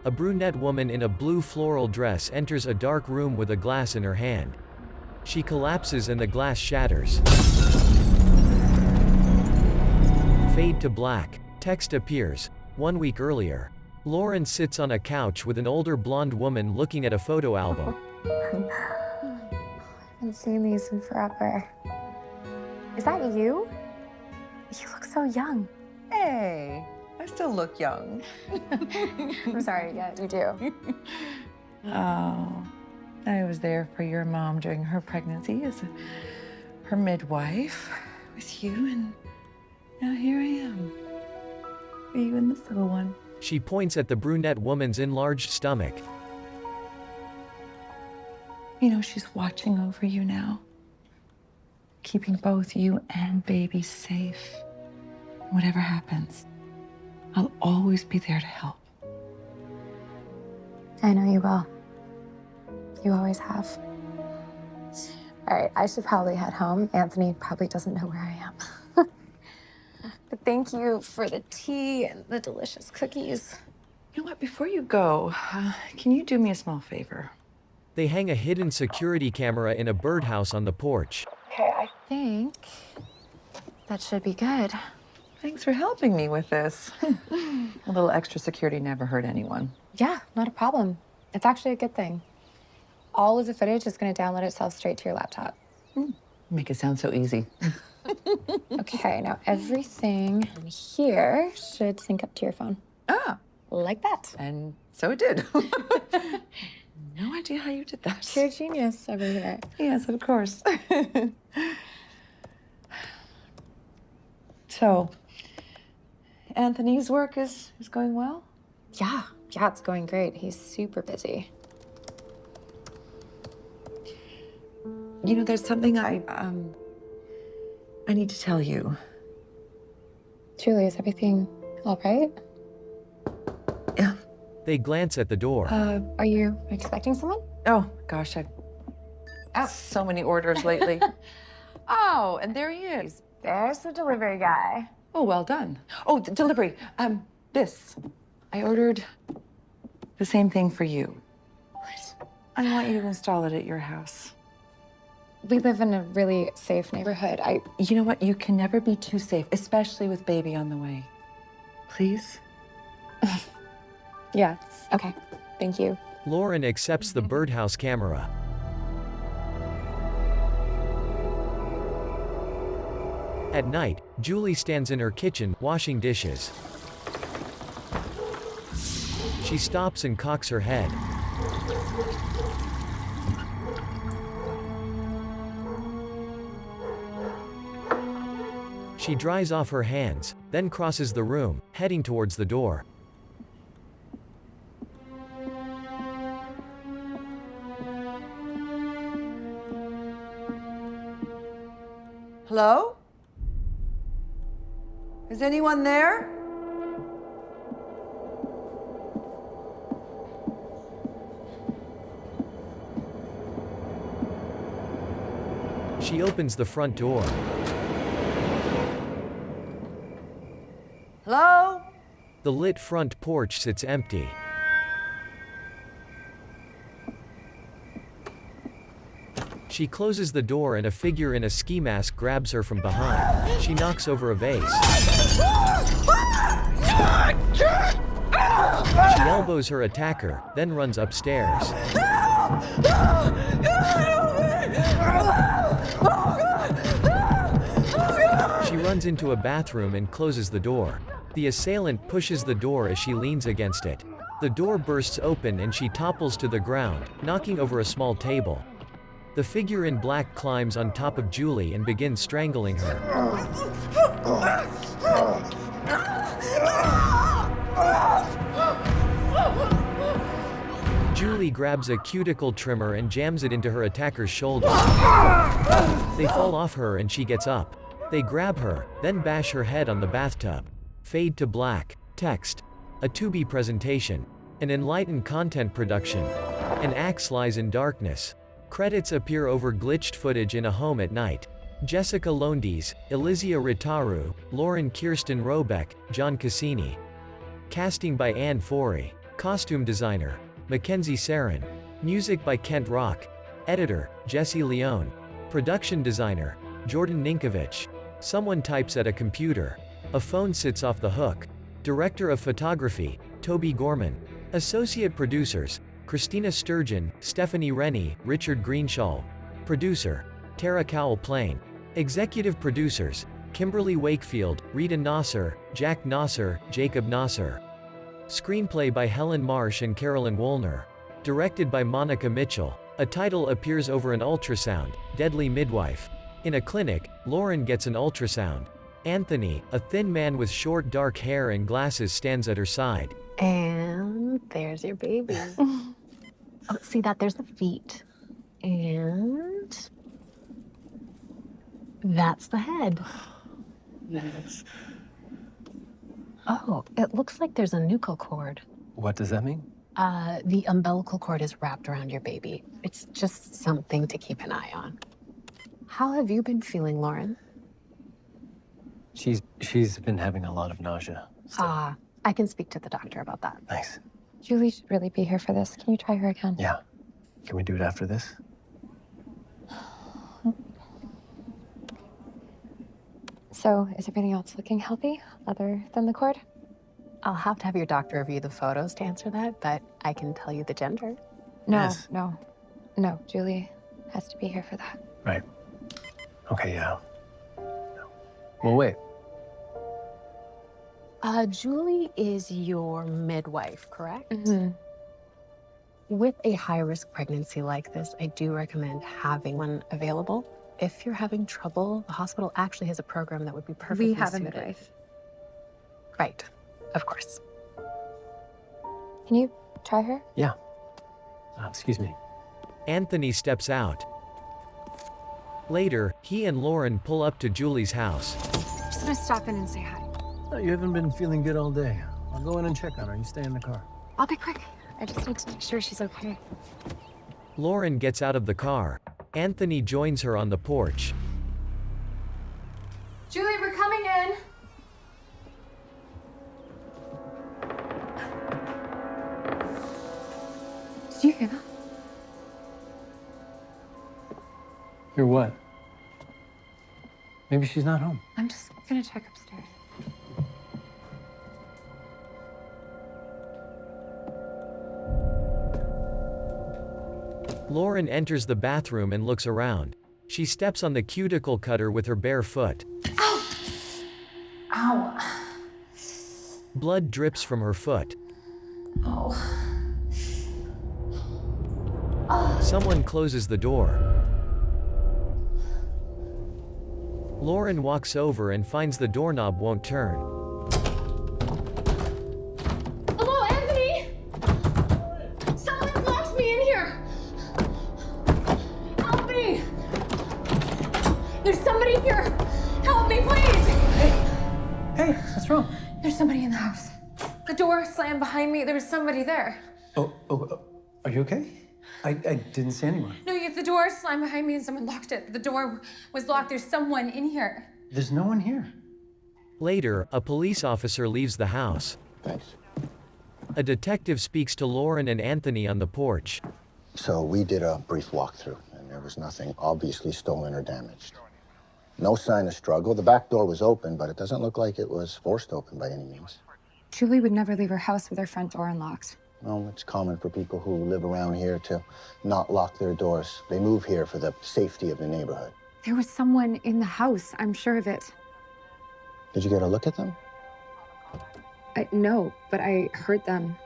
A brunette woman in a blue floral dress enters a dark room with a glass in her hand. She collapses and the glass shatters. Fade to black. Text appears. 1 week earlier. Lauren sits on a couch with an older blonde woman looking at a photo album. I haven't seen these in forever. Is that you? You look so young. Hey, I still look young. I'm sorry, yeah, you do. Oh, I was there for your mom during her pregnancy as her midwife with you, and now here I am. Are you and this little one? She points at the brunette woman's enlarged stomach. You know, she's watching over you now, keeping both you and baby safe. Whatever happens, I'll always be there to help. I know you will. You always have. All right, I should probably head home. Anthony probably doesn't know where I am. But thank you for the tea and the delicious cookies. You know what, before you go, can you do me a small favor? They hang a hidden security camera in a birdhouse on the porch. Okay, I think that should be good. Thanks for helping me with this. A little extra security never hurt anyone. Yeah, not a problem. It's actually a good thing. All of the footage is going to download itself straight to your laptop. Make it sound so easy. Okay, now everything in here should sync up to your phone. Ah, Like that. and so it did. No idea how you did that. Pure genius over here. Yes, of course. So, Anthony's work is going well? Yeah, it's going great. He's super busy. You know, there's something I need to tell you. Julie, is everything all right? Yeah. They glance at the door. Are you expecting someone? Oh, gosh, I've so many orders lately. Oh, and there he is. There's the delivery guy. Oh, well done. Oh, delivery. This. I ordered the same thing for you. What? I want you to install it at your house. We live in a really safe neighborhood. You know what? You can never be too safe, especially with baby on the way. Please? Yeah, okay. Thank you. Lauren accepts the birdhouse camera. At night, Julie stands in her kitchen, washing dishes. She stops and cocks her head. She dries off her hands, then crosses the room, heading towards the door. Hello? Is anyone there? She opens the front door. Hello? The lit front porch sits empty. She closes the door and a figure in a ski mask grabs her from behind. She knocks over a vase. She elbows her attacker, then runs upstairs. She runs into a bathroom and closes the door. The assailant pushes the door as she leans against it. The door bursts open and she topples to the ground, knocking over a small table. The figure in black climbs on top of Julie and begins strangling her. Julie grabs a cuticle trimmer and jams it into her attacker's shoulder. They fall off her and she gets up. They grab her, then bash her head on the bathtub. Fade to black. Text. A to-be presentation. An enlightened content production. An axe lies in darkness. Credits appear over glitched footage in a home at night. Jessica Londes, Elizia Ritaru, Lauren Kirsten Robeck, John Cassini. Casting by Anne Forey. Costume designer, Mackenzie Sarin. Music by Kent Rock. Editor, Jesse Leone. Production designer, Jordan Ninkovich. Someone types at a computer. A phone sits off the hook. Director of photography, Toby Gorman. Associate producers, Christina Sturgeon, Stephanie Rennie, Richard Greenshall. Producer, Tara Cowell-Plain. Executive producers, Kimberly Wakefield, Rita Nasser, Jack Nasser, Jacob Nasser. Screenplay by Helen Marsh and Carolyn Woolner. Directed by Monica Mitchell. A title appears over an ultrasound, Deadly Midwife. In a clinic, Lauren gets an ultrasound. Anthony, a thin man with short dark hair and glasses, stands at her side. And there's your baby. Oh, see that? There's the feet. And that's the head. Yes. Oh, it looks like there's a nuchal cord. What does that mean? The umbilical cord is wrapped around your baby. It's just something to keep an eye on. How have you been feeling, Lauren? She's been having a lot of nausea. Ah, I can speak to the doctor about that. Nice. Julie should really be here for this. Can you try her again? Yeah. Can we do it after this? So, is everything else looking healthy, other than the cord? I'll have to have your doctor review the photos to answer that, but I can tell you the gender. No, Yes. no, Julie has to be here for that. Right. Okay, yeah. Well, wait. Julie is your midwife, correct? Mm-hmm. With a high-risk pregnancy like this, I do recommend having one available. If you're having trouble, the hospital actually has a program that would be perfectly We have a suited. midwife. Right, of course. Can you try her? Yeah. Excuse me. Anthony steps out. Later, he and Lauren pull up to Julie's house. Just gonna stop in and say hi. Oh, you haven't been feeling good all day. I'll go in and check on her. You stay in the car. I'll be quick. I just need to make sure she's okay. Lauren gets out of the car. Anthony joins her on the porch. Julie, we're coming in. Did you hear that? Hear what? Maybe she's not home. I'm just gonna check upstairs. Lauren enters the bathroom and looks around. She steps on the cuticle cutter with her bare foot. Ow. Blood drips from her foot. Oh. Someone closes the door. Lauren walks over and finds the doorknob won't turn. Hello, Anthony! Someone's locked me in here! Help me! There's somebody here! Help me, please! Hey, what's wrong? There's somebody in the house. The door slammed behind me. There was somebody there. Oh, are you okay? I didn't see anyone. No, the door slammed behind me and someone locked it. The door was locked. There's someone in here. There's no one here. Later, a police officer leaves the house. Thanks. A detective speaks to Lauren and Anthony on the porch. So we did a brief walkthrough, and there was nothing obviously stolen or damaged. No sign of struggle. The back door was open, but it doesn't look like it was forced open by any means. Julie would never leave her house with her front door unlocked. Well, it's common for people who live around here to not lock their doors. They move here for the safety of the neighborhood. There was someone in the house. I'm sure of it. Did you get a look at them? No, but I heard them.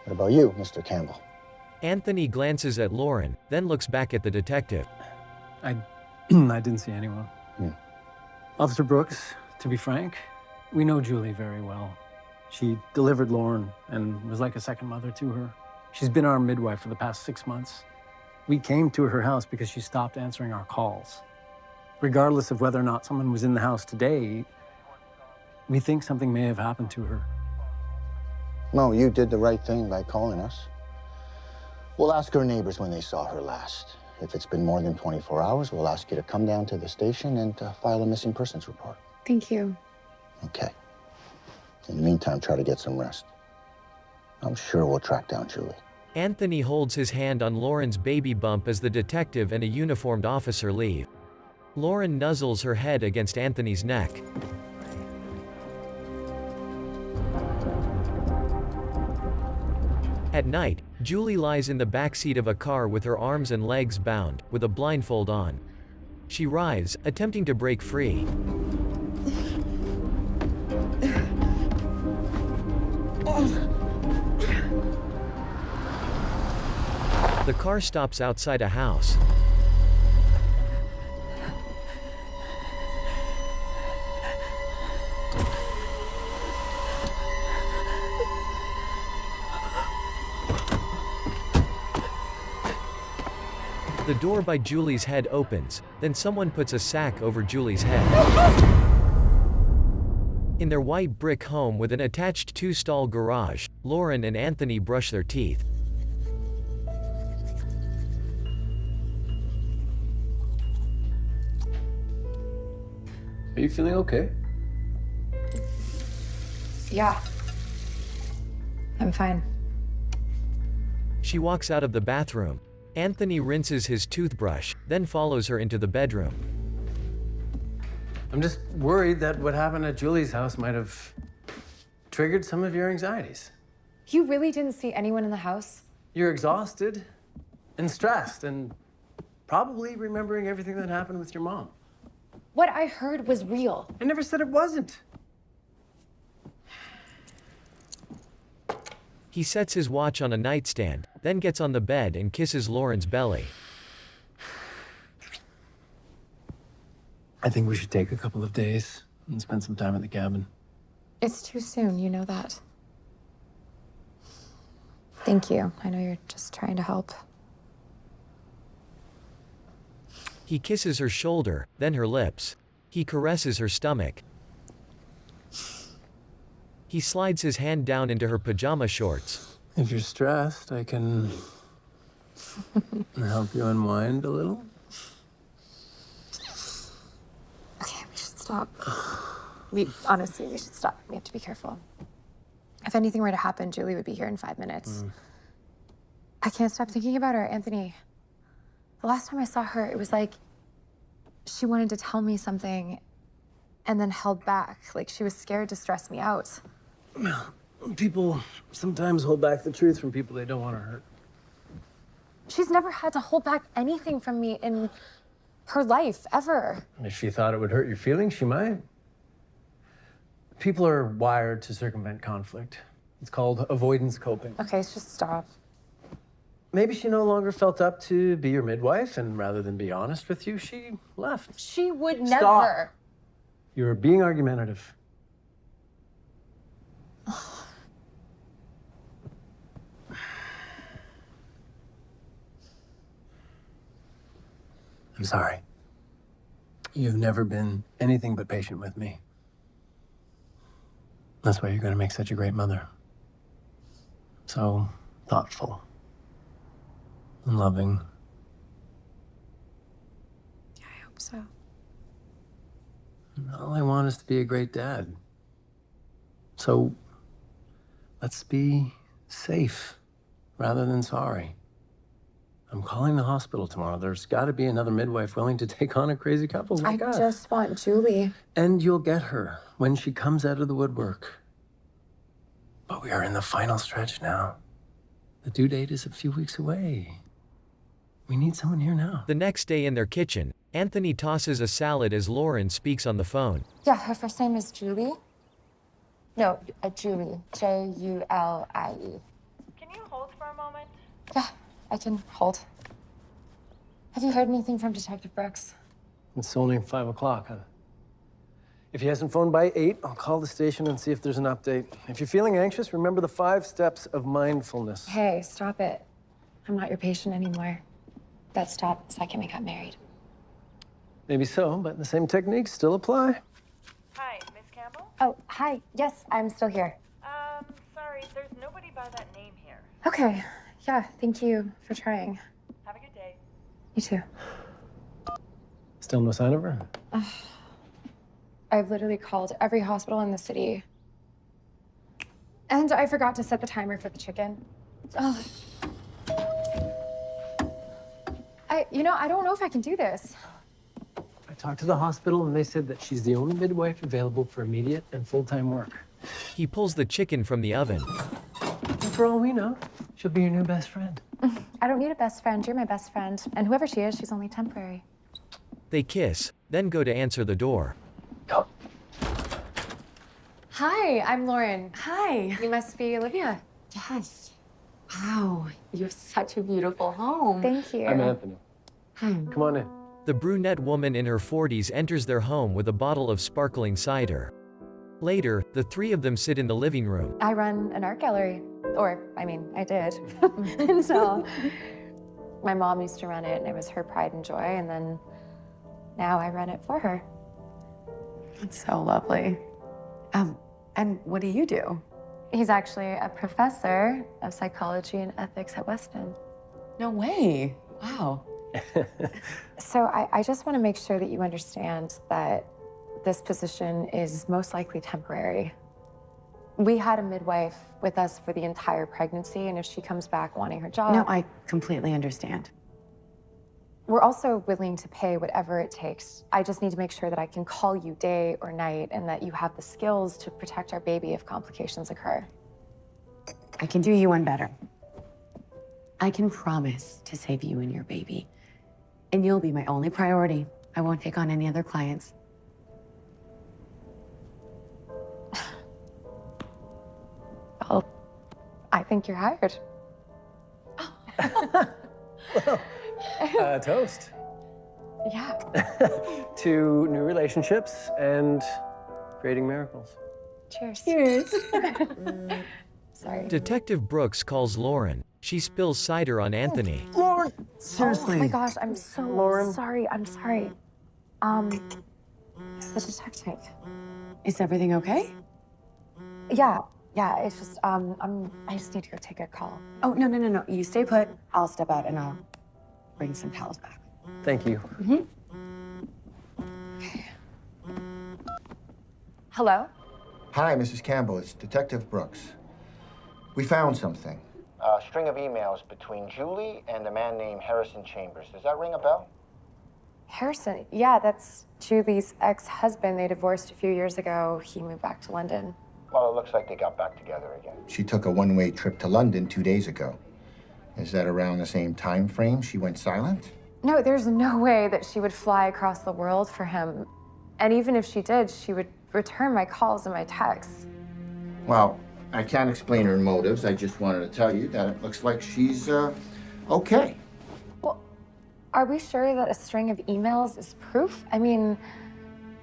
What about you, Mr. Campbell? Anthony glances at Lauren, then looks back at the detective. I didn't see anyone. Hmm. Officer Brooks, to be frank, we know Julie very well. She delivered Lauren and was like a second mother to her. She's been our midwife for the past 6 months. We came to her house because she stopped answering our calls. Regardless of whether or not someone was in the house today, we think something may have happened to her. No, you did the right thing by calling us. We'll ask her neighbors when they saw her last. If it's been more than 24 hours, we'll ask you to come down to the station and file a missing persons report. Thank you. Okay. In the meantime, try to get some rest. I'm sure we'll track down Julie. Anthony holds his hand on Lauren's baby bump as the detective and a uniformed officer leave. Lauren nuzzles her head against Anthony's neck. At night, Julie lies in the backseat of a car with her arms and legs bound, with a blindfold on. She writhes, attempting to break free. The car stops outside a house. The door by Julie's head opens, then someone puts a sack over Julie's head. In their white brick home with an attached two-stall garage, Lauren and Anthony brush their teeth. Are you feeling okay? Yeah. I'm fine. She walks out of the bathroom. Anthony rinses his toothbrush, then follows her into the bedroom. I'm just worried that what happened at Julie's house might have triggered some of your anxieties. You really didn't see anyone in the house? You're exhausted and stressed and probably remembering everything that happened with your mom. What I heard was real. I never said it wasn't. He sets his watch on a nightstand, then gets on the bed and kisses Lauren's belly. I think we should take a couple of days and spend some time at the cabin. It's too soon, you know that. Thank you. I know you're just trying to help. He kisses her shoulder, then her lips. He caresses her stomach. He slides his hand down into her pajama shorts. If you're stressed, I can help you unwind a little. Okay, we should stop. Honestly, we should stop. We have to be careful. If anything were to happen, Julie would be here in 5 minutes. I can't stop thinking about her, Anthony. The last time I saw her, it was like she wanted to tell me something and then held back, like she was scared to stress me out. People sometimes hold back the truth from people they don't want to hurt. She's never had to hold back anything from me in her life, ever. If she thought it would hurt your feelings, she might. People are wired to circumvent conflict. It's called avoidance coping. Okay, just stop. Maybe she no longer felt up to be your midwife, and rather than be honest with you, she left. She would Stop. never. You're being argumentative. I'm sorry. You've never been anything but patient with me. That's why you're going to make such a great mother. So thoughtful and loving. Yeah, I hope so. And all I want is to be a great dad. So let's be safe rather than sorry. I'm calling the hospital tomorrow. There's got to be another midwife willing to take on a crazy couple like us. I just want Julie. And you'll get her when she comes out of the woodwork. But we are in the final stretch now. The due date is a few weeks away. We need someone here now. The next day in their kitchen, Anthony tosses a salad as Lauren speaks on the phone. Yeah, her first name is Julie. No, Julie. Julie. Can you hold for a moment? Yeah, I can hold. Have you heard anything from Detective Brooks? It's only 5 o'clock, huh? If he hasn't phoned by 8, I'll call the station and see if there's an update. If you're feeling anxious, remember the 5 steps of mindfulness. Hey, stop it. I'm not your patient anymore. That stopped the second we got married. Maybe so, but the same techniques still apply. Hi, Miss Campbell? Oh, hi. Yes, I'm still here. Sorry, there's nobody by that name here. Okay. Yeah, thank you for trying. Have a good day. You too. Still no sign of her? I've literally called every hospital in the city. And I forgot to set the timer for the chicken. Oh. I don't know if I can do this. I talked to the hospital and they said that she's the only midwife available for immediate and full-time work. He pulls the chicken from the oven. And for all we know, she'll be your new best friend. I don't need a best friend. You're my best friend. And whoever she is, she's only temporary. They kiss, then go to answer the door. Oh. Hi, I'm Lauren. Hi. You must be Olivia. Yes. Wow, you have such a beautiful home. Thank you. I'm Anthony. Hi. Come on in. The brunette woman in her 40s enters their home with a bottle of sparkling cider. Later, the three of them sit in the living room. I run an art gallery. I did. Until my mom used to run it, and it was her pride and joy, and then now I run it for her. That's so lovely. And what do you do? He's actually a professor of psychology and ethics at Weston. No way. Wow. So I just want to make sure that you understand that this position is most likely temporary. We had a midwife with us for the entire pregnancy, and if she comes back wanting her job... No, I completely understand. We're also willing to pay whatever it takes. I just need to make sure that I can call you day or night and that you have the skills to protect our baby if complications occur. I can do you one better. I can promise to save you and your baby. And you'll be my only priority. I won't take on any other clients. Well, I think you're hired. Toast. Yeah. To new relationships and creating miracles. Cheers. Cheers. Sorry. Detective Brooks calls Lauren. She spills cider on Anthony. Lauren, seriously. Oh my gosh, I'm so Lauren. sorry. I'm sorry. It's the detective. Is everything okay? Yeah, it's just, I just need to go take a call. Oh, no. You stay put. I'll step out and I'll bring some towels back. Thank you. Hello? Hi, Mrs. Campbell. It's Detective Brooks. We found something. A string of emails between Julie and a man named Harrison Chambers. Does that ring a bell? Harrison, yeah, that's Julie's ex-husband. They divorced a few years ago. He moved back to London. Well, it looks like they got back together again. She took a one-way trip to London 2 days ago. Is that around the same time frame she went silent? No, there's no way that she would fly across the world for him. And even if she did, she would return my calls and my texts. Well, I can't explain her motives. I just wanted to tell you that it looks like she's, okay. Well, are we sure that a string of emails is proof? I mean,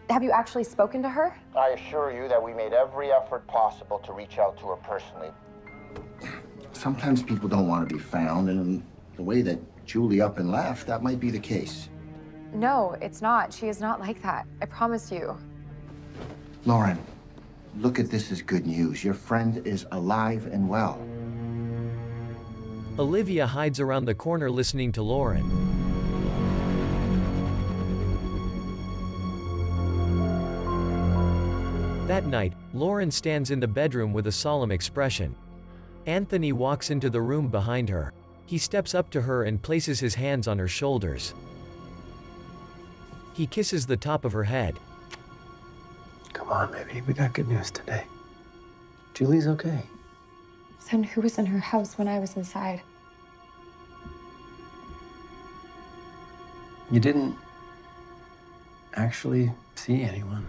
have you actually spoken to her? I assure you that we made every effort possible to reach out to her personally. Sometimes people don't want to be found, and the way that Julie up and left, that might be the case. No, it's not. She is not like that. I promise you. Lauren, look at this as good news. Your friend is alive and well. Olivia hides around the corner listening to Lauren. That night, Lauren stands in the bedroom with a solemn expression. Anthony walks into the room behind her. He steps up to her and places his hands on her shoulders. He kisses the top of her head. Come on, baby. We got good news today. Julie's okay. Then who was in her house when I was inside? You didn't actually see anyone.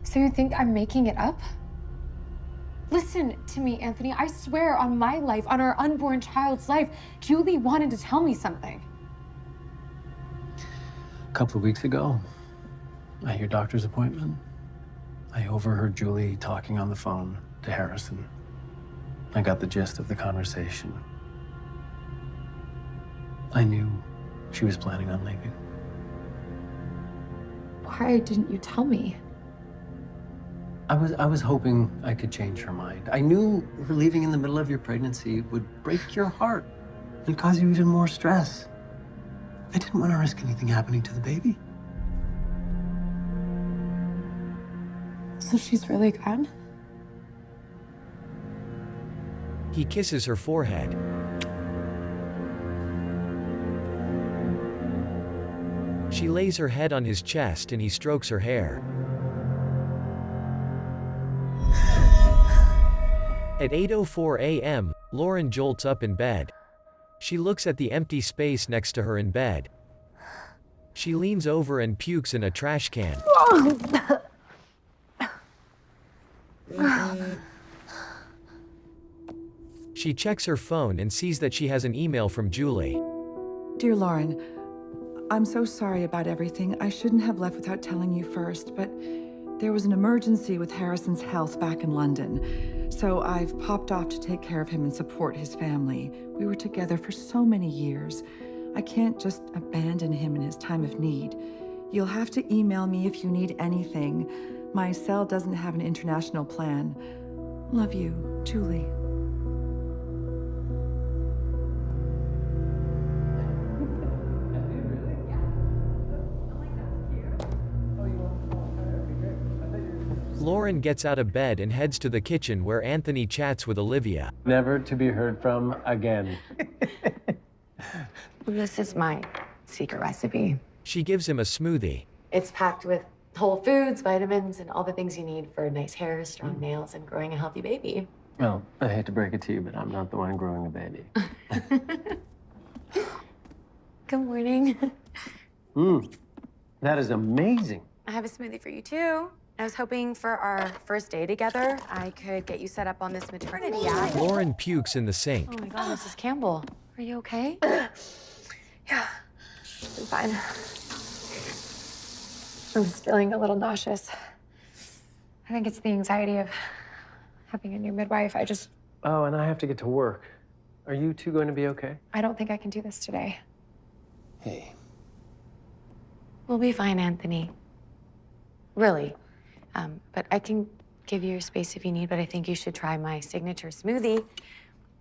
So you think I'm making it up? Listen to me, Anthony. I swear on my life, on our unborn child's life, Julie wanted to tell me something. A couple of weeks ago, at your doctor's appointment, I overheard Julie talking on the phone to Harrison. I got the gist of the conversation. I knew she was planning on leaving. Why didn't you tell me? I was hoping I could change her mind. I knew her leaving in the middle of your pregnancy would break your heart and cause you even more stress. I didn't want to risk anything happening to the baby. So she's really gone? He kisses her forehead. She lays her head on his chest and he strokes her hair. At 8:04 a.m., Lauren jolts up in bed. She looks at the empty space next to her in bed. She leans over and pukes in a trash can. She checks her phone and sees that she has an email from Julie. Dear Lauren, I'm so sorry about everything. I shouldn't have left without telling you first, but there was an emergency with Harrison's health back in London. So I've popped off to take care of him and support his family. We were together for so many years. I can't just abandon him in his time of need. You'll have to email me if you need anything. My cell doesn't have an international plan. Love you, Julie. Lauren gets out of bed and heads to the kitchen where Anthony chats with Olivia. Never to be heard from again. This is my secret recipe. She gives him a smoothie. It's packed with whole foods, vitamins, and all the things you need for nice hair, strong nails, and growing a healthy baby. Well, I hate to break it to you, but I'm not the one growing a baby. Good morning. That is amazing. I have a smoothie for you, too. I was hoping for our first day together, I could get you set up on this maternity app. Lauren pukes in the sink. Oh my God, Mrs. Campbell. Are you okay? Yeah, I'm fine. I'm just feeling a little nauseous. I think it's the anxiety of having a new midwife. Oh, and I have to get to work. Are you two going to be okay? I don't think I can do this today. Hey. We'll be fine, Anthony. Really. But I can give you your space if you need, but I think you should try my signature smoothie.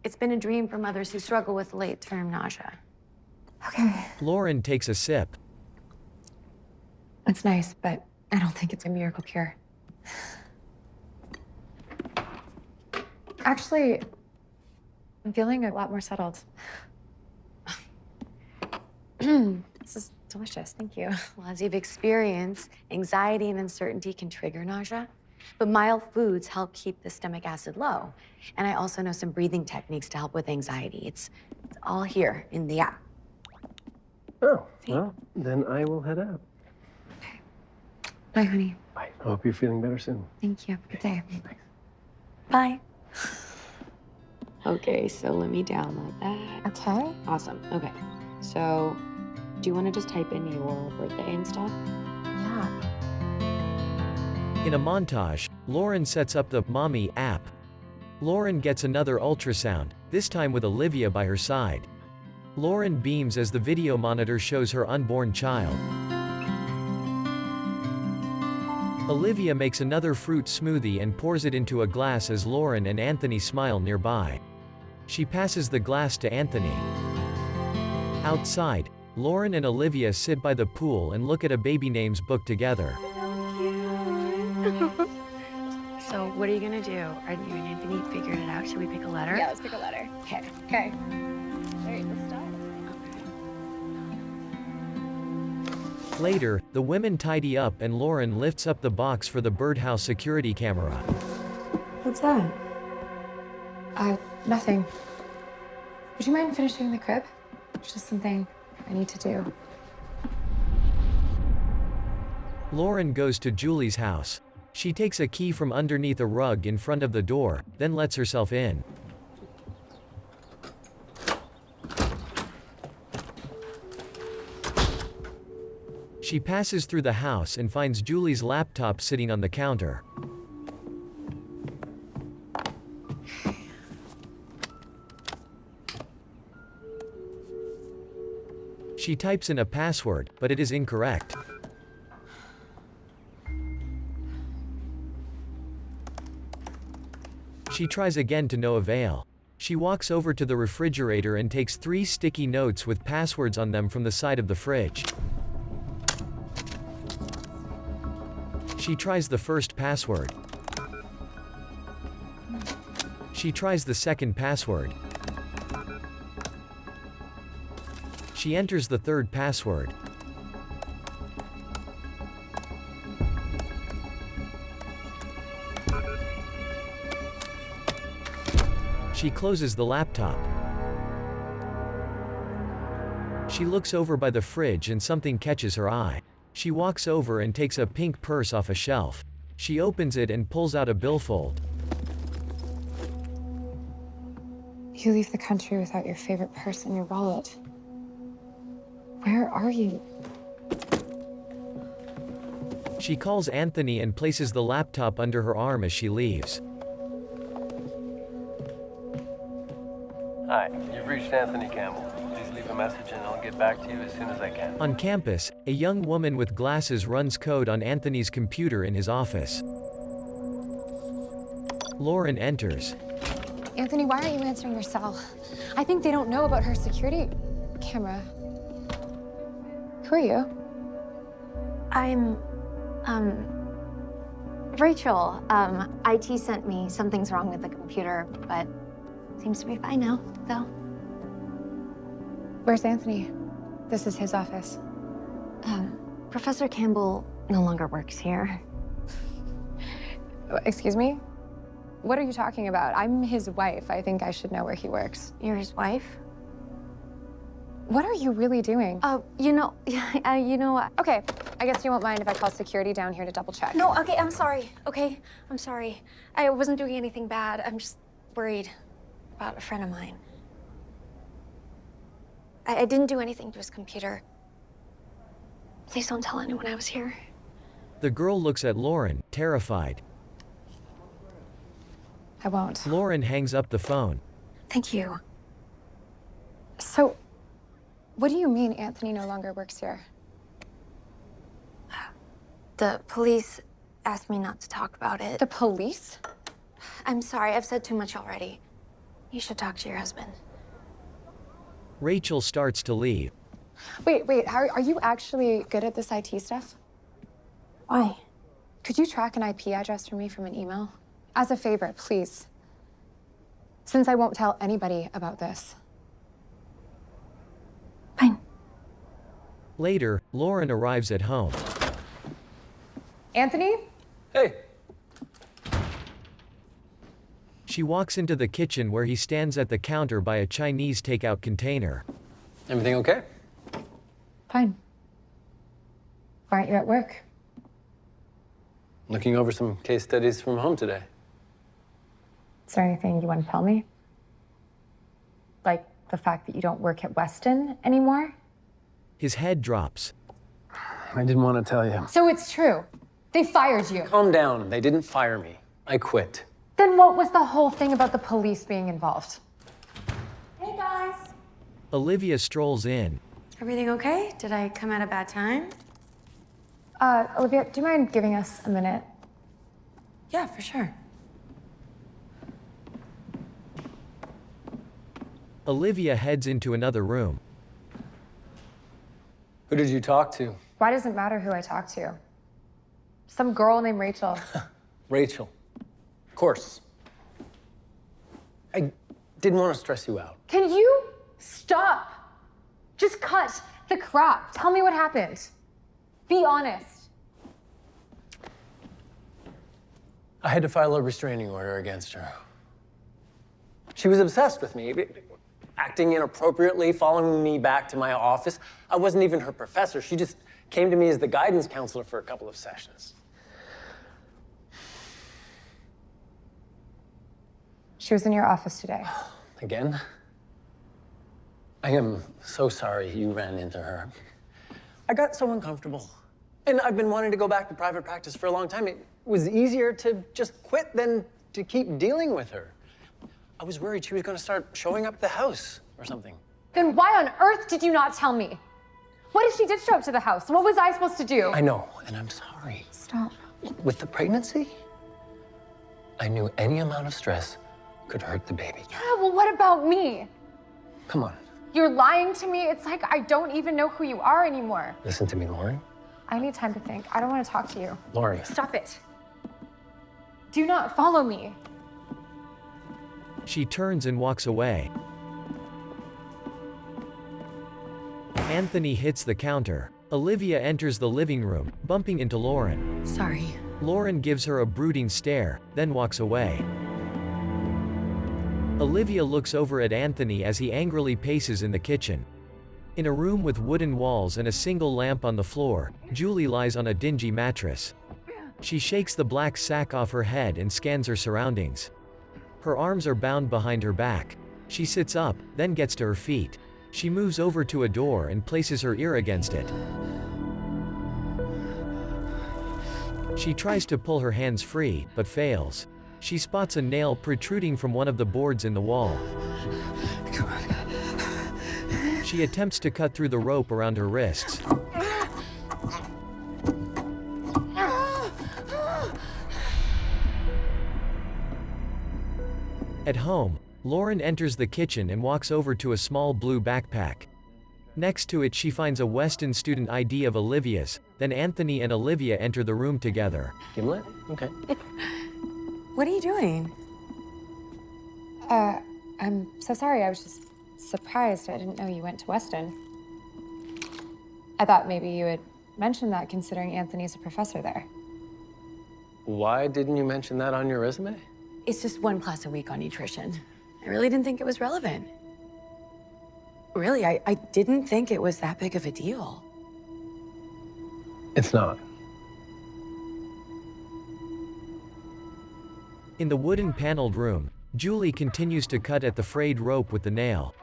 It's been a dream for mothers who struggle with late-term nausea. Okay. Lauren takes a sip. It's nice, but I don't think it's a miracle cure. Actually, I'm feeling a lot more settled. This is delicious, thank you. Well, as you've experienced, anxiety and uncertainty can trigger nausea, but mild foods help keep the stomach acid low. And I also know some breathing techniques to help with anxiety. It's all here in the app. Oh, well, then I will head out. Bye, honey. Bye. I hope you're feeling better soon. Thank you. Have a good day. Bye. Okay, so let me download that. Okay. Awesome. Okay, so do you want to just type in your birthday and stuff? Yeah. In a montage, Lauren sets up the Mommy app. Lauren gets another ultrasound, this time with Olivia by her side. Lauren beams as the video monitor shows her unborn child. Olivia makes another fruit smoothie and pours it into a glass as Lauren and Anthony smile nearby. She passes the glass to Anthony. Outside, Lauren and Olivia sit by the pool and look at a baby names book together. So what are you gonna do? Are you and Anthony figured it out? Should we pick a letter? Yeah, let's pick a letter. Okay. Okay. All right, let's start. Later, the women tidy up and Lauren lifts up the box for the birdhouse security camera. What's that? Nothing. Would you mind finishing the crib? It's just something I need to do. Lauren goes to Julie's house. She takes a key from underneath a rug in front of the door, then lets herself in. She passes through the house and finds Julie's laptop sitting on the counter. She types in a password, but it is incorrect. She tries again to no avail. She walks over to the refrigerator and takes 3 sticky notes with passwords on them from the side of the fridge. She tries the first password. She tries the second password. She enters the third password. She closes the laptop. She looks over by the fridge and something catches her eye. She walks over and takes a pink purse off a shelf. She opens it and pulls out a billfold. You leave the country without your favorite purse and your wallet. Where are you? She calls Anthony and places the laptop under her arm as she leaves. Hi, you've reached Anthony Campbell. Please leave a message and I'll get back to you as soon as I can. On campus, a young woman with glasses runs code on Anthony's computer in his office. Lauren enters. Anthony, why aren't you answering your cell? I think they don't know about her security camera. Who are you? I'm, Rachel. IT sent me. Something's wrong with the computer, but seems to be fine now, though. Where's Anthony? This is his office. Professor Campbell no longer works here. Excuse me? What are you talking about? I'm his wife. I think I should know where he works. You're his wife? What are you really doing? You know what? Okay, I guess you won't mind if I call security down here to double check. No, okay, I'm sorry, okay? I'm sorry. I wasn't doing anything bad. I'm just worried about a friend of mine. I didn't do anything to his computer. Please don't tell anyone I was here. The girl looks at Lauren, terrified. I won't. Lauren hangs up the phone. Thank you. So, what do you mean Anthony no longer works here? The police asked me not to talk about it. The police? I'm sorry, I've said too much already. You should talk to your husband. Rachel starts to leave. Wait, are you actually good at this IT stuff? Why? Could you track an IP address for me from an email? As a favor, please. Since I won't tell anybody about this. Fine. Later, Lauren arrives at home. Anthony? Hey. She walks into the kitchen where he stands at the counter by a Chinese takeout container. Everything okay? Fine. Why aren't you at work? Looking over some case studies from home today. Is there anything you want to tell me? Like the fact that you don't work at Weston anymore? His head drops. I didn't want to tell you. So it's true. They fired you. Calm down. They didn't fire me. I quit. Then what was the whole thing about the police being involved? Hey, guys. Olivia strolls in. Everything okay? Did I come at a bad time? Olivia, do you mind giving us a minute? Yeah, for sure. Olivia heads into another room. Who did you talk to? Why does it matter who I talk to? Some girl named Rachel. Rachel. Of course. I didn't want to stress you out. Can you stop? Just cut the crap. Tell me what happened. Be honest. I had to file a restraining order against her. She was obsessed with me, acting inappropriately, following me back to my office. I wasn't even her professor. She just came to me as the guidance counselor for a couple of sessions. She was in your office today. Again? I am so sorry you ran into her. I got so uncomfortable. And I've been wanting to go back to private practice for a long time. It was easier to just quit than to keep dealing with her. I was worried she was going to start showing up at the house or something. Then why on earth did you not tell me? What if she did show up to the house? What was I supposed to do? I know, and I'm sorry. Stop. With the pregnancy, I knew any amount of stress could hurt the baby. Yeah, well, what about me? Come on, You're lying to me. It's like I don't even know who you are anymore. listen to me, Lauren. I need time to think. I don't want to talk to you. Lauren. Stop it. Do not follow me. She turns and walks away. Anthony hits the counter. Olivia enters the living room, bumping into Lauren. Sorry. Lauren gives her a brooding stare, then walks away. Olivia looks over at Anthony as he angrily paces in the kitchen. In a room with wooden walls and a single lamp on the floor, Julie lies on a dingy mattress. She shakes the black sack off her head and scans her surroundings. Her arms are bound behind her back. She sits up, then gets to her feet. She moves over to a door and places her ear against it. She tries to pull her hands free, but fails. She spots a nail protruding from one of the boards in the wall. Come on. She attempts to cut through the rope around her wrists. At home, Lauren enters the kitchen and walks over to a small blue backpack. Next to it she finds a Weston student ID of Olivia's, then Anthony and Olivia enter the room together. Gimlet? Okay. What are you doing? I'm so sorry. I was just surprised. I didn't know you went to Weston. I thought maybe you had mentioned that considering Anthony's a professor there. Why didn't you mention that on your resume? It's just one class a week on nutrition. I really didn't think it was relevant. Really, I didn't think it was that big of a deal. It's not. In the wooden paneled room, Julie continues to cut at the frayed rope with the nail.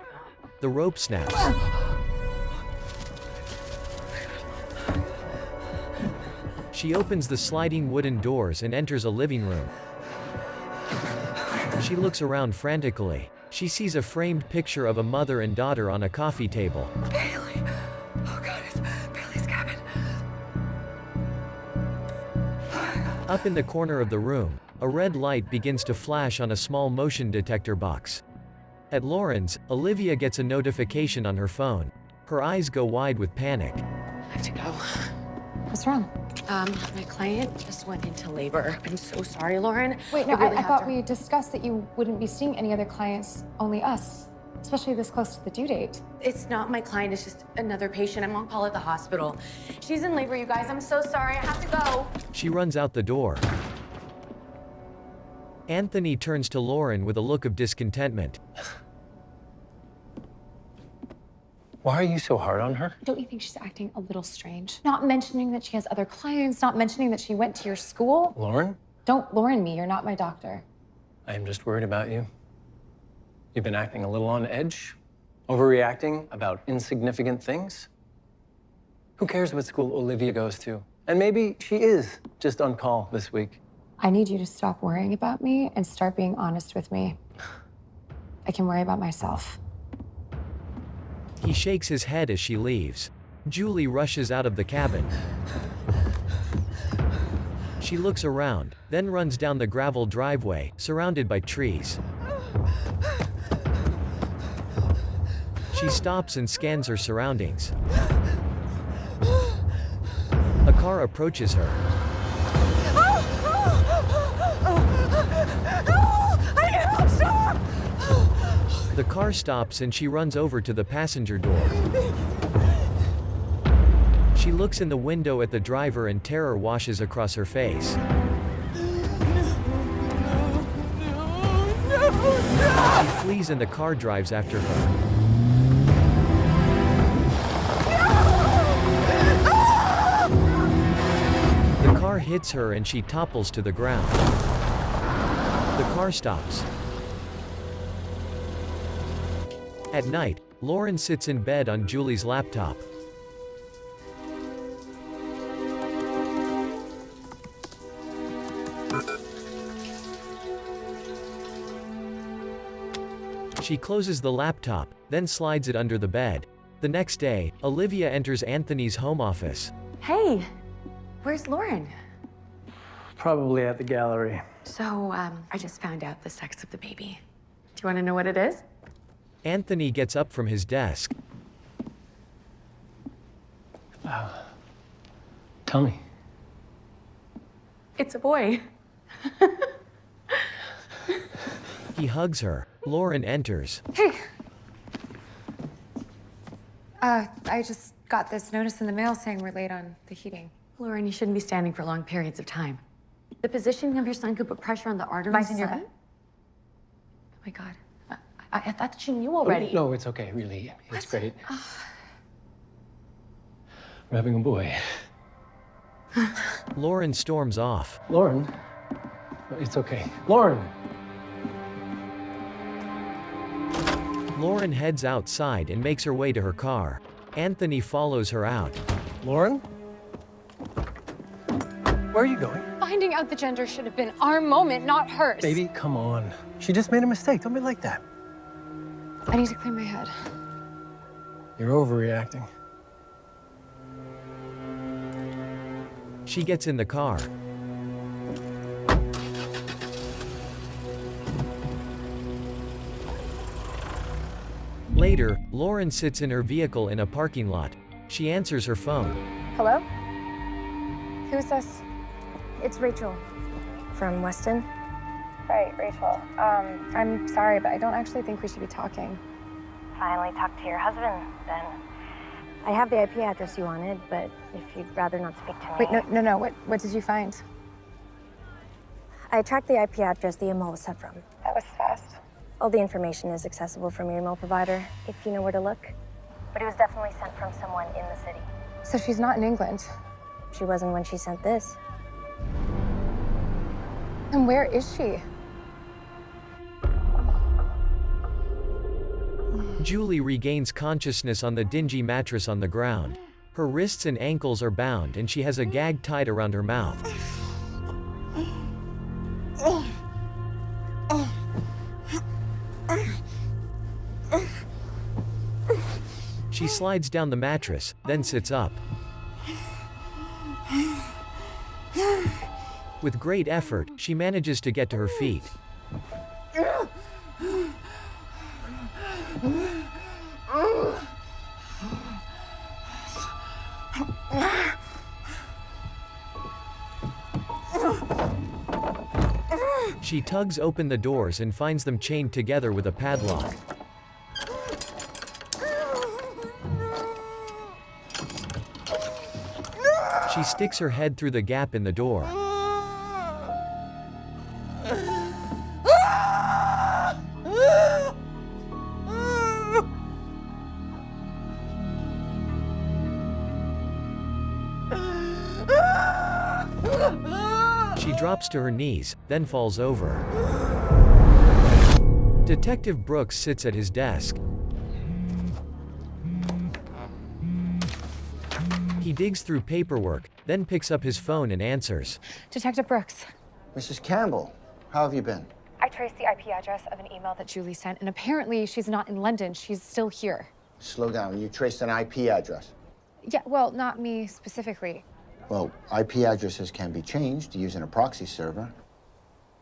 The rope snaps. She opens the sliding wooden doors and enters a living room. She looks around frantically. She sees a framed picture of a mother and daughter on a coffee table. Bailey. Oh God, it's Bailey's cabin. Up in the corner of the room, a red light begins to flash on a small motion detector box. At Lauren's, Olivia gets a notification on her phone. Her eyes go wide with panic. I have to go. What's wrong? My client just went into labor. I'm so sorry, Lauren. Wait, no, really I have thought to- we discussed that you wouldn't be seeing any other clients, only us, especially this close to the due date. It's not my client, it's just another patient. I'm on call at the hospital. She's in labor, you guys. I'm so sorry. I have to go. She runs out the door. Anthony turns to Lauren with a look of discontentment. Why are you so hard on her? Don't you think she's acting a little strange? Not mentioning that she has other clients, not mentioning that she went to your school. Lauren? Don't Lauren me, you're not my doctor. I am just worried about you. You've been acting a little on edge, overreacting about insignificant things. Who cares what school Olivia goes to? And maybe she is just on call this week. I need you to stop worrying about me and start being honest with me. I can worry about myself. He shakes his head as she leaves. Julie rushes out of the cabin. She looks around, then runs down the gravel driveway, surrounded by trees. She stops and scans her surroundings. A car approaches her. The car stops and she runs over to the passenger door. She looks in the window at the driver and terror washes across her face. She flees and the car drives after her. The car hits her and she topples to the ground. The car stops. At night, Lauren sits in bed on Julie's laptop. She closes the laptop, then slides it under the bed. The next day, Olivia enters Anthony's home office. Hey, where's Lauren? Probably at the gallery. So, I just found out the sex of the baby. Do you want to know what it is? Anthony gets up from his desk. Tell me. It's a boy. He hugs her. Lauren enters. Hey. I just got this notice in the mail saying we're late on the heating. Lauren, you shouldn't be standing for long periods of time. The positioning of your son could put pressure on the arteries in your Son? bed. Oh my God. I thought that you knew already. No, it's okay, really. It's great. We're having a boy. Lauren storms off. Lauren, it's okay. Lauren! Lauren heads outside and makes her way to her car. Anthony follows her out. Lauren? Where are you going? Finding out the gender should have been our moment, not hers. Baby, come on. She just made a mistake. Don't be like that. I need to clear my head. You're overreacting. She gets in the car. Later, Lauren sits in her vehicle in a parking lot. She answers her phone. Hello? Who's this? It's Rachel from Weston. Right, Rachel. I'm sorry, but I don't actually think we should be talking. Finally talked to your husband, then. I have the IP address you wanted, but if you'd rather not speak to me... Wait, no. What did you find? I tracked the IP address the email was sent from. That was fast. All the information is accessible from your email provider, if you know where to look. But it was definitely sent from someone in the city. So she's not in England. She wasn't when she sent this. And where is she? Julie regains consciousness on the dingy mattress on the ground. Her wrists and ankles are bound and she has a gag tied around her mouth. She slides down the mattress, then sits up. With great effort, she manages to get to her feet. She tugs open the doors and finds them chained together with a padlock. She sticks her head through the gap in the door. She drops to her knees, then falls over. Detective Brooks sits at his desk. He digs through paperwork, then picks up his phone and answers. Detective Brooks. Mrs. Campbell, how have you been? I traced the IP address of an email that Julie sent, and apparently she's not in London. She's still here. Slow down. You traced an IP address. Yeah, well, not me specifically. Well, IP addresses can be changed using a proxy server.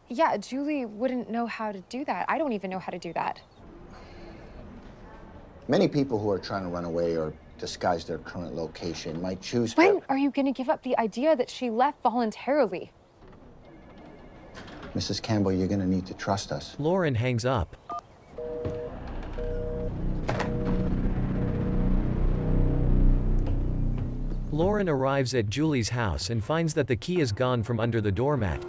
Yeah, Julie wouldn't know how to do that. I don't even know how to do that. Many people who are trying to run away or disguise their current location might choose... When are you going to give up the idea that she left voluntarily? Mrs. Campbell, you're going to need to trust us. Lauren hangs up. Lauren arrives at Julie's house and finds that the key is gone from under the doormat.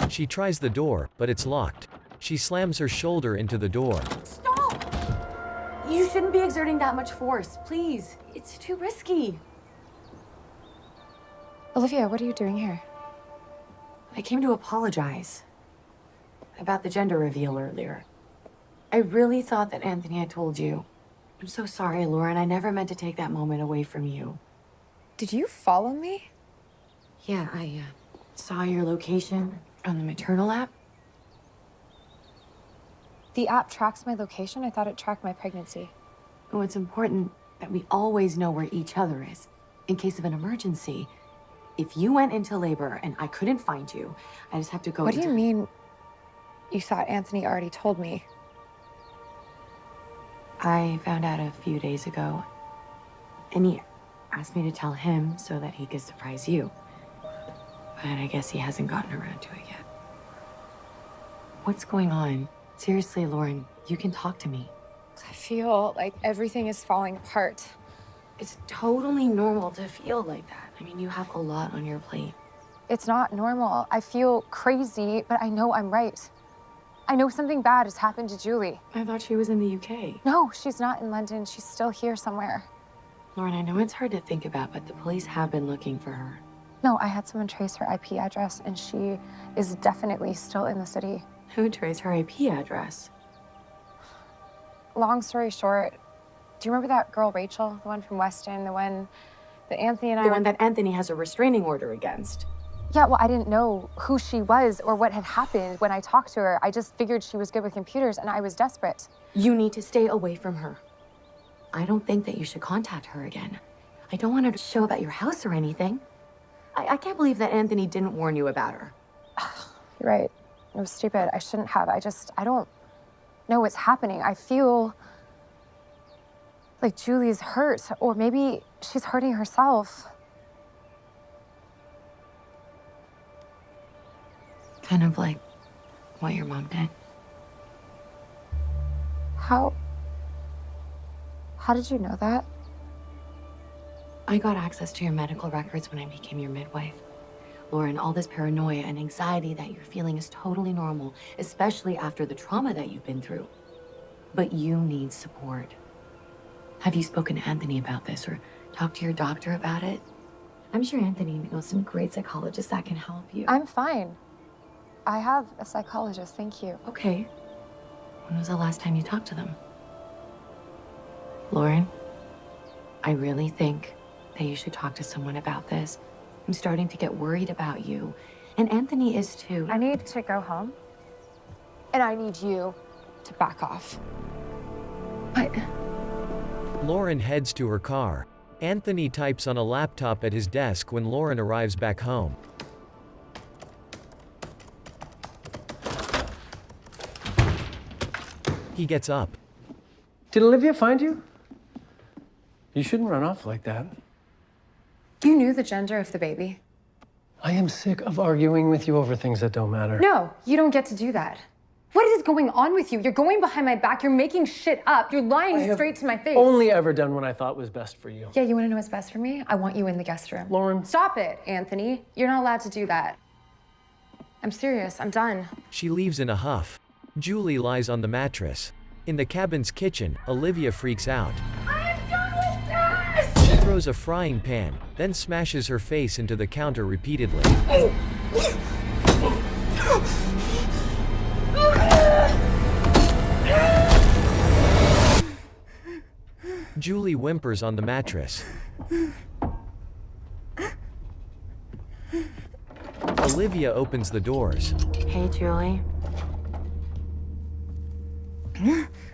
She tries the door, but it's locked. She slams her shoulder into the door. Stop! You shouldn't be exerting that much force, please. It's too risky. Olivia, what are you doing here? I came to apologize about the gender reveal earlier. I really thought that Anthony had told you. I'm so sorry, Lauren. I never meant to take that moment away from you. Did you follow me? Yeah, I saw your location on the maternal app. The app tracks my location? I thought it tracked my pregnancy. Oh, it's important that we always know where each other is in case of an emergency. If you went into labor and I couldn't find you, I just have to go. What do you mean you thought Anthony already told me? I found out a few days ago. And he asked me to tell him so that he could surprise you. But I guess he hasn't gotten around to it yet. What's going on? Seriously, Lauren, you can talk to me. I feel like everything is falling apart. It's totally normal to feel like that. I mean, you have a lot on your plate. It's not normal. I feel crazy, but I know I'm right. I know something bad has happened to Julie. I thought she was in the UK. No, she's not in London. She's still here somewhere. Lauren, I know it's hard to think about, but the police have been looking for her. No, I had someone trace her IP address, and she is definitely still in the city. Who traced her IP address? Long story short, do you remember that girl, Rachel? The one from Weston, the one that Anthony and I... The one that Anthony has a restraining order against. Yeah, well, I didn't know who she was or what had happened when I talked to her. I just figured she was good with computers, and I was desperate. You need to stay away from her. I don't think that you should contact her again. I don't want her to show up at your house or anything. I can't believe that Anthony didn't warn you about her. You're right. It was stupid. I shouldn't have. I don't know what's happening. I feel like Julie's hurt, or maybe she's hurting herself. Kind of like what your mom did. How did you know that? I got access to your medical records when I became your midwife. Lauren, all this paranoia and anxiety that you're feeling is totally normal, especially after the trauma that you've been through. But you need support. Have you spoken to Anthony about this or talked to your doctor about it? I'm sure Anthony knows some great psychologists that can help you. I'm fine. I have a psychologist, thank you. Okay. When was the last time you talked to them? Lauren, I really think that you should talk to someone about this. I'm starting to get worried about you. And Anthony is too. I need to go home. And I need you to back off. What? Lauren heads to her car. Anthony types on a laptop at his desk when Lauren arrives back home. He gets up. Did Olivia find you? You shouldn't run off like that. You knew the gender of the baby? I am sick of arguing with you over things that don't matter. No, you don't get to do that. What is going on with you? You're going behind my back, you're making shit up, you're lying straight to my face. Only ever done what I thought was best for you. Yeah, you wanna know what's best for me? I want you in the guest room. Lauren. Stop it, Anthony. You're not allowed to do that. I'm serious, I'm done. She leaves in a huff. Julie lies on the mattress. In the cabin's kitchen, Olivia freaks out. I'm done with this! She throws a frying pan, then smashes her face into the counter repeatedly. Julie whimpers on the mattress. Olivia opens the doors. Hey, Julie.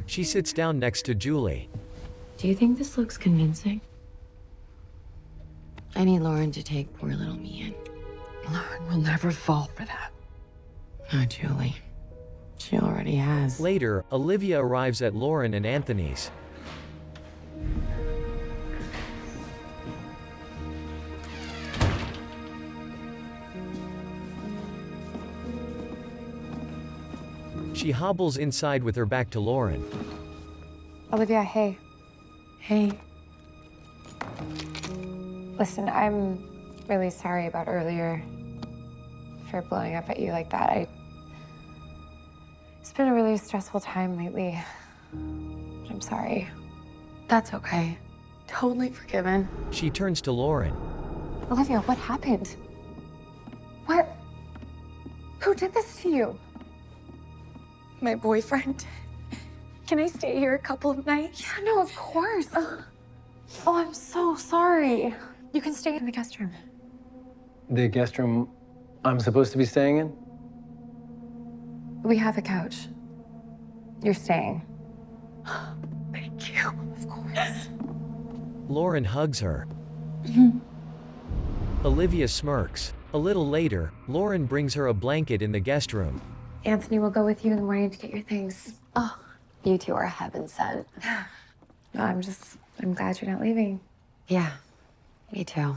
She sits down next to Julie. Do you think this looks convincing? I need Lauren to take poor little me in. Lauren will never fall for that. Oh, Julie. She already has. Later, Olivia arrives at Lauren and Anthony's. She hobbles inside with her back to Lauren. Olivia, hey. Hey. Listen, I'm really sorry about earlier. For blowing up at you like that. It's been a really stressful time lately. I'm sorry. That's okay. Totally forgiven. She turns to Lauren. Olivia, what happened? What? Who did this to you? My boyfriend. Can I stay here a couple of nights? Yeah, no, of course. Oh, I'm so sorry. You can stay in the guest room. The guest room I'm supposed to be staying in? We have a couch. You're staying. Thank you. Of course. Lauren hugs her. Olivia smirks. A little later, Lauren brings her a blanket in the guest room. Anthony will go with you in the morning to get your things. You two are heaven sent. No, I'm glad you're not leaving. Yeah, me too.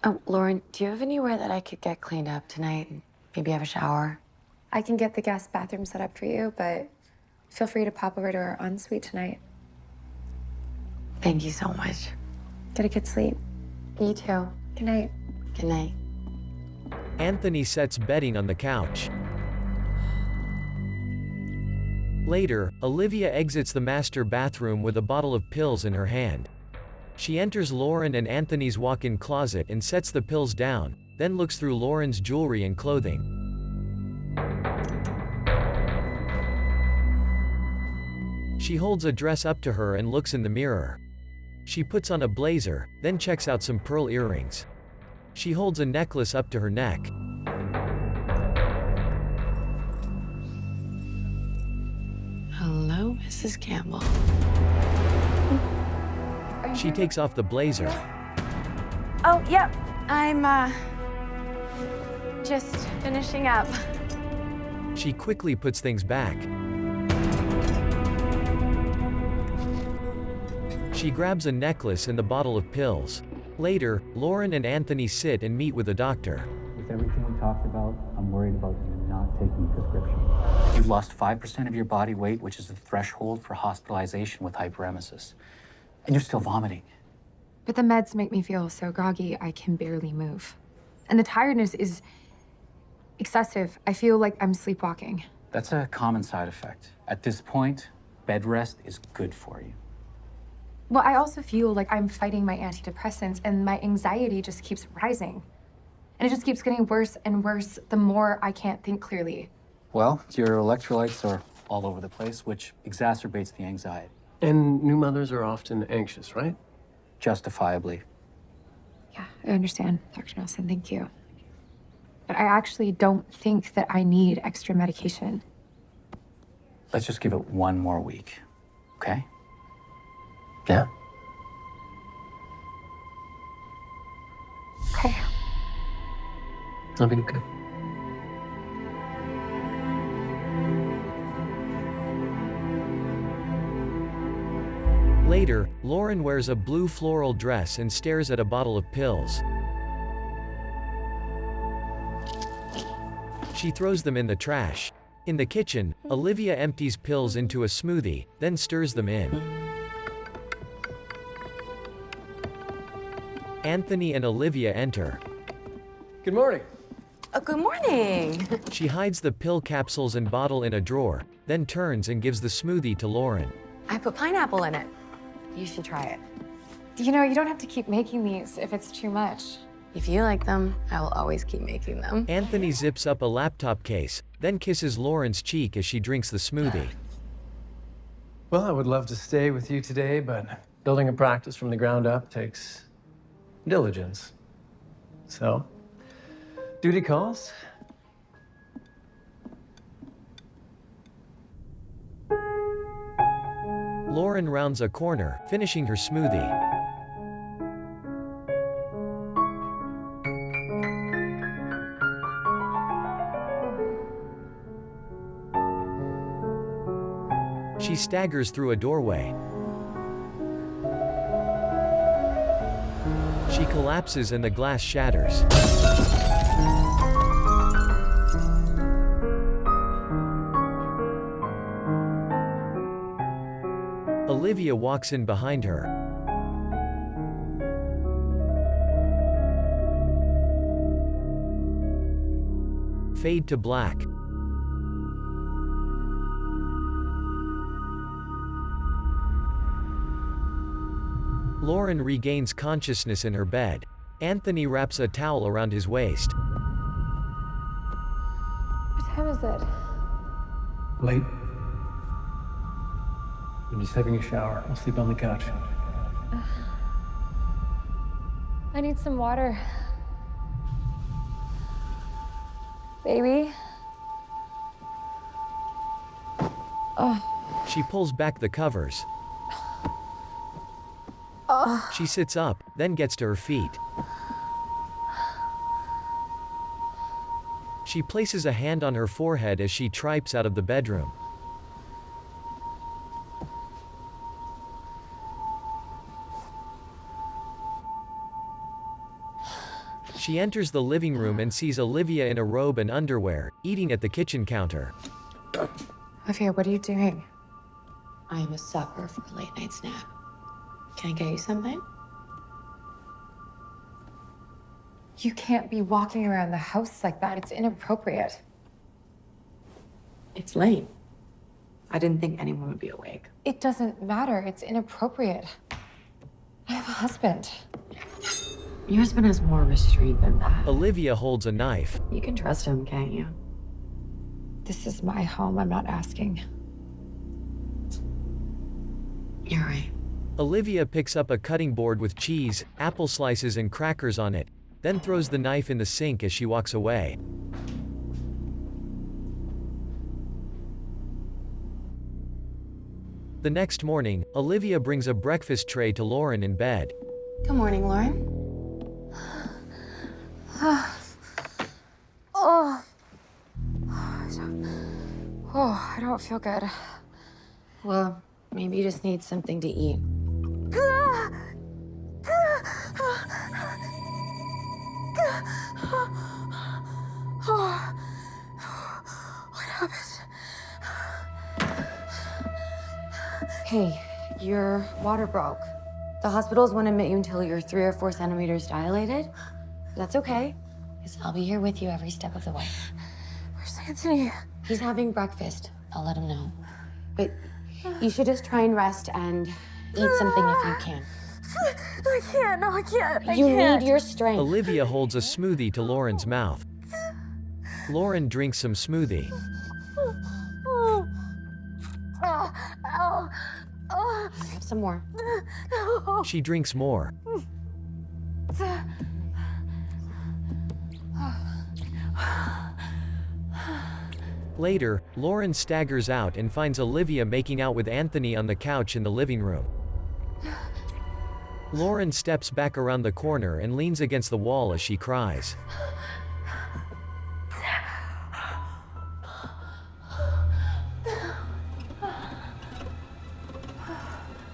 Oh, Lauren, do you have anywhere that I could get cleaned up tonight and maybe have a shower? I can get the guest bathroom set up for you, but feel free to pop over to our ensuite tonight. Thank you so much. Get a good sleep. You too. Good night. Good night. Anthony sets bedding on the couch. Later, Olivia exits the master bathroom with a bottle of pills in her hand. She enters Lauren and Anthony's walk-in closet and sets the pills down, then looks through Lauren's jewelry and clothing. She holds a dress up to her and looks in the mirror. She puts on a blazer, then checks out some pearl earrings. She holds a necklace up to her neck. Hello, Mrs. Campbell. She takes off the blazer. Oh, yep. I'm, just finishing up. She quickly puts things back. She grabs a necklace and the bottle of pills. Later, Lauren and Anthony sit and meet with a doctor. With everything we talked about, I'm worried about you not taking the prescription. You've lost 5% of your body weight, which is the threshold for hospitalization with hyperemesis. And you're still vomiting. But the meds make me feel so groggy, I can barely move. And the tiredness is excessive. I feel like I'm sleepwalking. That's a common side effect. At this point, bed rest is good for you. Well, I also feel like I'm fighting my antidepressants and my anxiety just keeps rising. And it just keeps getting worse and worse the more I can't think clearly. Well, your electrolytes are all over the place, which exacerbates the anxiety. And new mothers are often anxious, right? Justifiably. Yeah, I understand, Dr. Nelson, thank you. But I actually don't think that I need extra medication. Let's just give it one more week, okay? Yeah. Okay. That'll be good. Later, Lauren wears a blue floral dress and stares at a bottle of pills. She throws them in the trash. In the kitchen, Olivia empties pills into a smoothie, then stirs them in. Anthony and Olivia enter. Good morning. Good morning. She hides the pill capsules and bottle in a drawer, then turns and gives the smoothie to Lauren. I put pineapple in it. You should try it. You know, you don't have to keep making these if it's too much. If you like them, I will always keep making them. Anthony zips up a laptop case, then kisses Lauren's cheek as she drinks the smoothie. Well, I would love to stay with you today, but building a practice from the ground up takes diligence. So, duty calls. Lauren rounds a corner, finishing her smoothie. She staggers through a doorway. She collapses and the glass shatters. Olivia walks in behind her. Fade to black. Lauren regains consciousness in her bed. Anthony wraps a towel around his waist. What time is it? Late. I'm just having a shower. I'll sleep on the couch. I need some water. Baby? Oh. She pulls back the covers. She sits up, then gets to her feet. She places a hand on her forehead as she tripes out of the bedroom. She enters the living room and sees Olivia in a robe and underwear, eating at the kitchen counter. Olivia, what are you doing? I am a sucker for a late night snack. Can I get you something? You can't be walking around the house like that. It's inappropriate. It's late. I didn't think anyone would be awake. It doesn't matter. It's inappropriate. I have a husband. Your husband has more restraint than that. Olivia holds a knife. You can trust him, can't you? This is my home. I'm not asking. You're right. Olivia picks up a cutting board with cheese, apple slices and crackers on it, then throws the knife in the sink as she walks away. The next morning, Olivia brings a breakfast tray to Lauren in bed. Good morning, Lauren. I don't feel good. Well, maybe you just need something to eat. What happened? Hey, your water broke. The hospitals won't admit you until you're 3 or 4 centimeters dilated. That's okay, because I'll be here with you every step of the way. Where's Anthony? He's having breakfast. I'll let him know. But you should just try and rest and eat something if you can. I can't. No, I can't. You need your strength. Olivia holds a smoothie to Lauren's mouth. Lauren drinks some smoothie. Have some more. She drinks more. Later, Lauren staggers out and finds Olivia making out with Anthony on the couch in the living room. Lauren steps back around the corner and leans against the wall as she cries.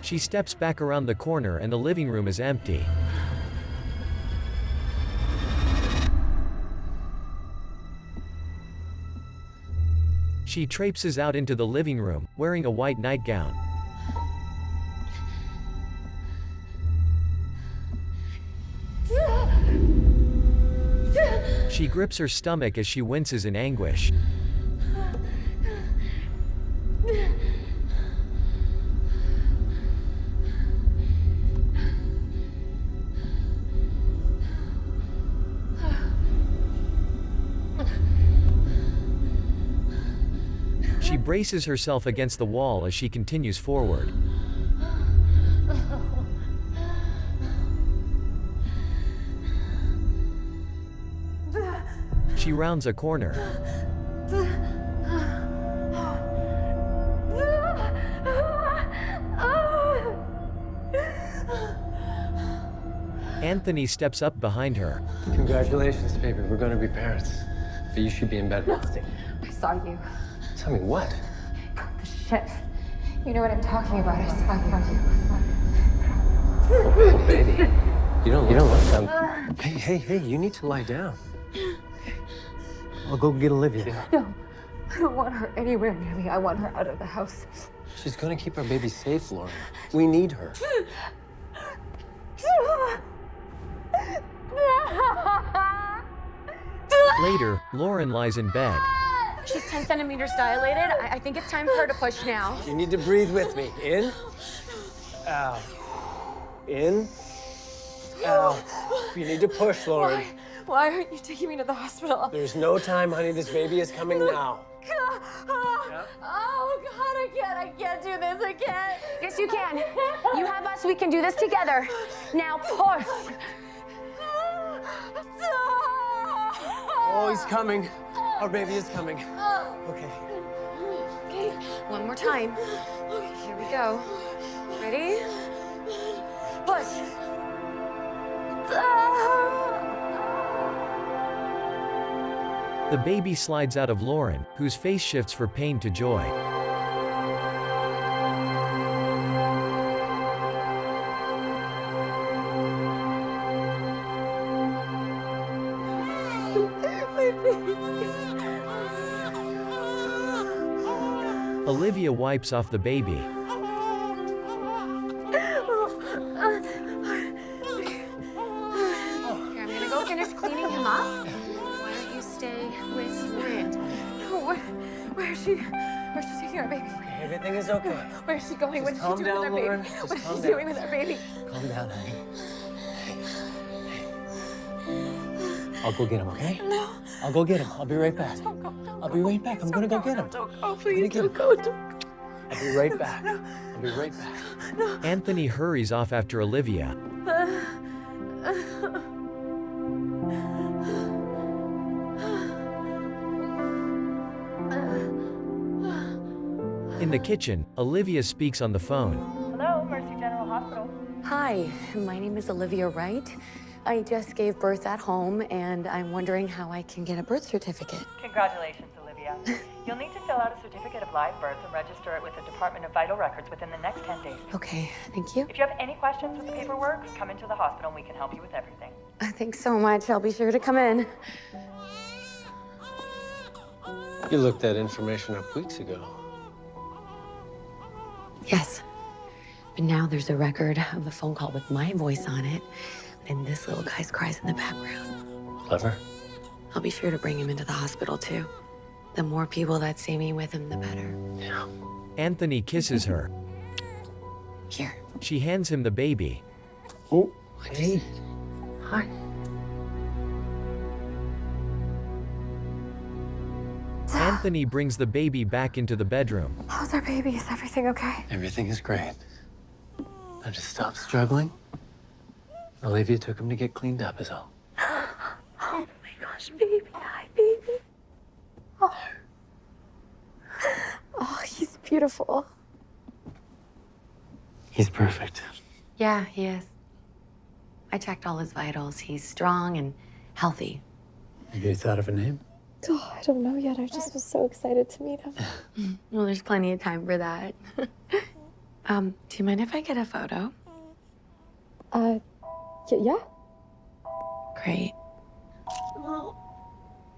She steps back around the corner and the living room is empty. She traipses out into the living room, wearing a white nightgown. She grips her stomach as she winces in anguish. She braces herself against the wall as she continues forward. She rounds a corner. Anthony steps up behind her. Congratulations, baby. We're going to be parents. But you should be in bed resting. I saw you. Tell me what? The shit. You know what I'm talking about. I saw you. Baby, you don't look them. Hey, you need to lie down. I'll go get Olivia. No, I don't want her anywhere near me. I want her out of the house. She's gonna keep our baby safe, Lauren. We need her. Later, Lauren lies in bed. She's 10 centimeters dilated. I think it's time for her to push now. You need to breathe with me. In. Out. In. Out. You need to push, Lauren. Why aren't you taking me to the hospital? There's no time, honey. This baby is coming now. Oh, God, I can't do this. I can't. Yes, you can. You have us. We can do this together. Now push. Oh, he's coming. Our baby is coming. Okay. Okay, one more time. Here we go. Ready? Push. The baby slides out of Lauren, whose face shifts from pain to joy. Olivia wipes off the baby. Here, I'm gonna go finish cleaning him up. Why don't you stay with Lauren? No, where is she? Where's she taking our baby? Everything is okay. Where is she going? What is she calm doing down, with our Lauren. baby? Just What is calm she down. doing with our baby? Calm down, honey. I'll go get him, okay? No. I'll go get him. I'll be right back. Don't go. Don't I'll go. be right back. I'm gonna go get him. Don't go. Please don't go. Don't go. I'll be right back. I'll be right back. Anthony hurries off after Olivia. In the kitchen, Olivia speaks on the phone. Hello, Mercy General Hospital. Hi, my name is Olivia Wright. I just gave birth at home, and I'm wondering how I can get a birth certificate. Congratulations, Olivia. You'll need to fill out a certificate of live birth and register it with the Department of Vital Records within the next 10 days. Okay, thank you. If you have any questions with the paperwork, come into the hospital and we can help you with everything. Thanks so much. I'll be sure to come in. You looked that information up weeks ago. Yes. But now there's a record of a phone call with my voice on it, and this little guy's cries in the background. Clever. I'll be sure to bring him into the hospital, too. The more people that see me with him, the better. Yeah. Anthony kisses her. Here. She hands him the baby. Oh, hey. Hi. Anthony brings the baby back into the bedroom. How's our baby? Is everything okay? Everything is great. Now just stop struggling. Olivia took him to get cleaned up is all. Oh my gosh, baby. Hi, baby. Oh. Oh, he's beautiful. He's perfect. Yeah, he is. I checked all his vitals. He's strong and healthy. Have you thought of a name? Oh, I don't know yet. I just was so excited to meet him. Well, there's plenty of time for that. Do you mind if I get a photo? Yeah. Great.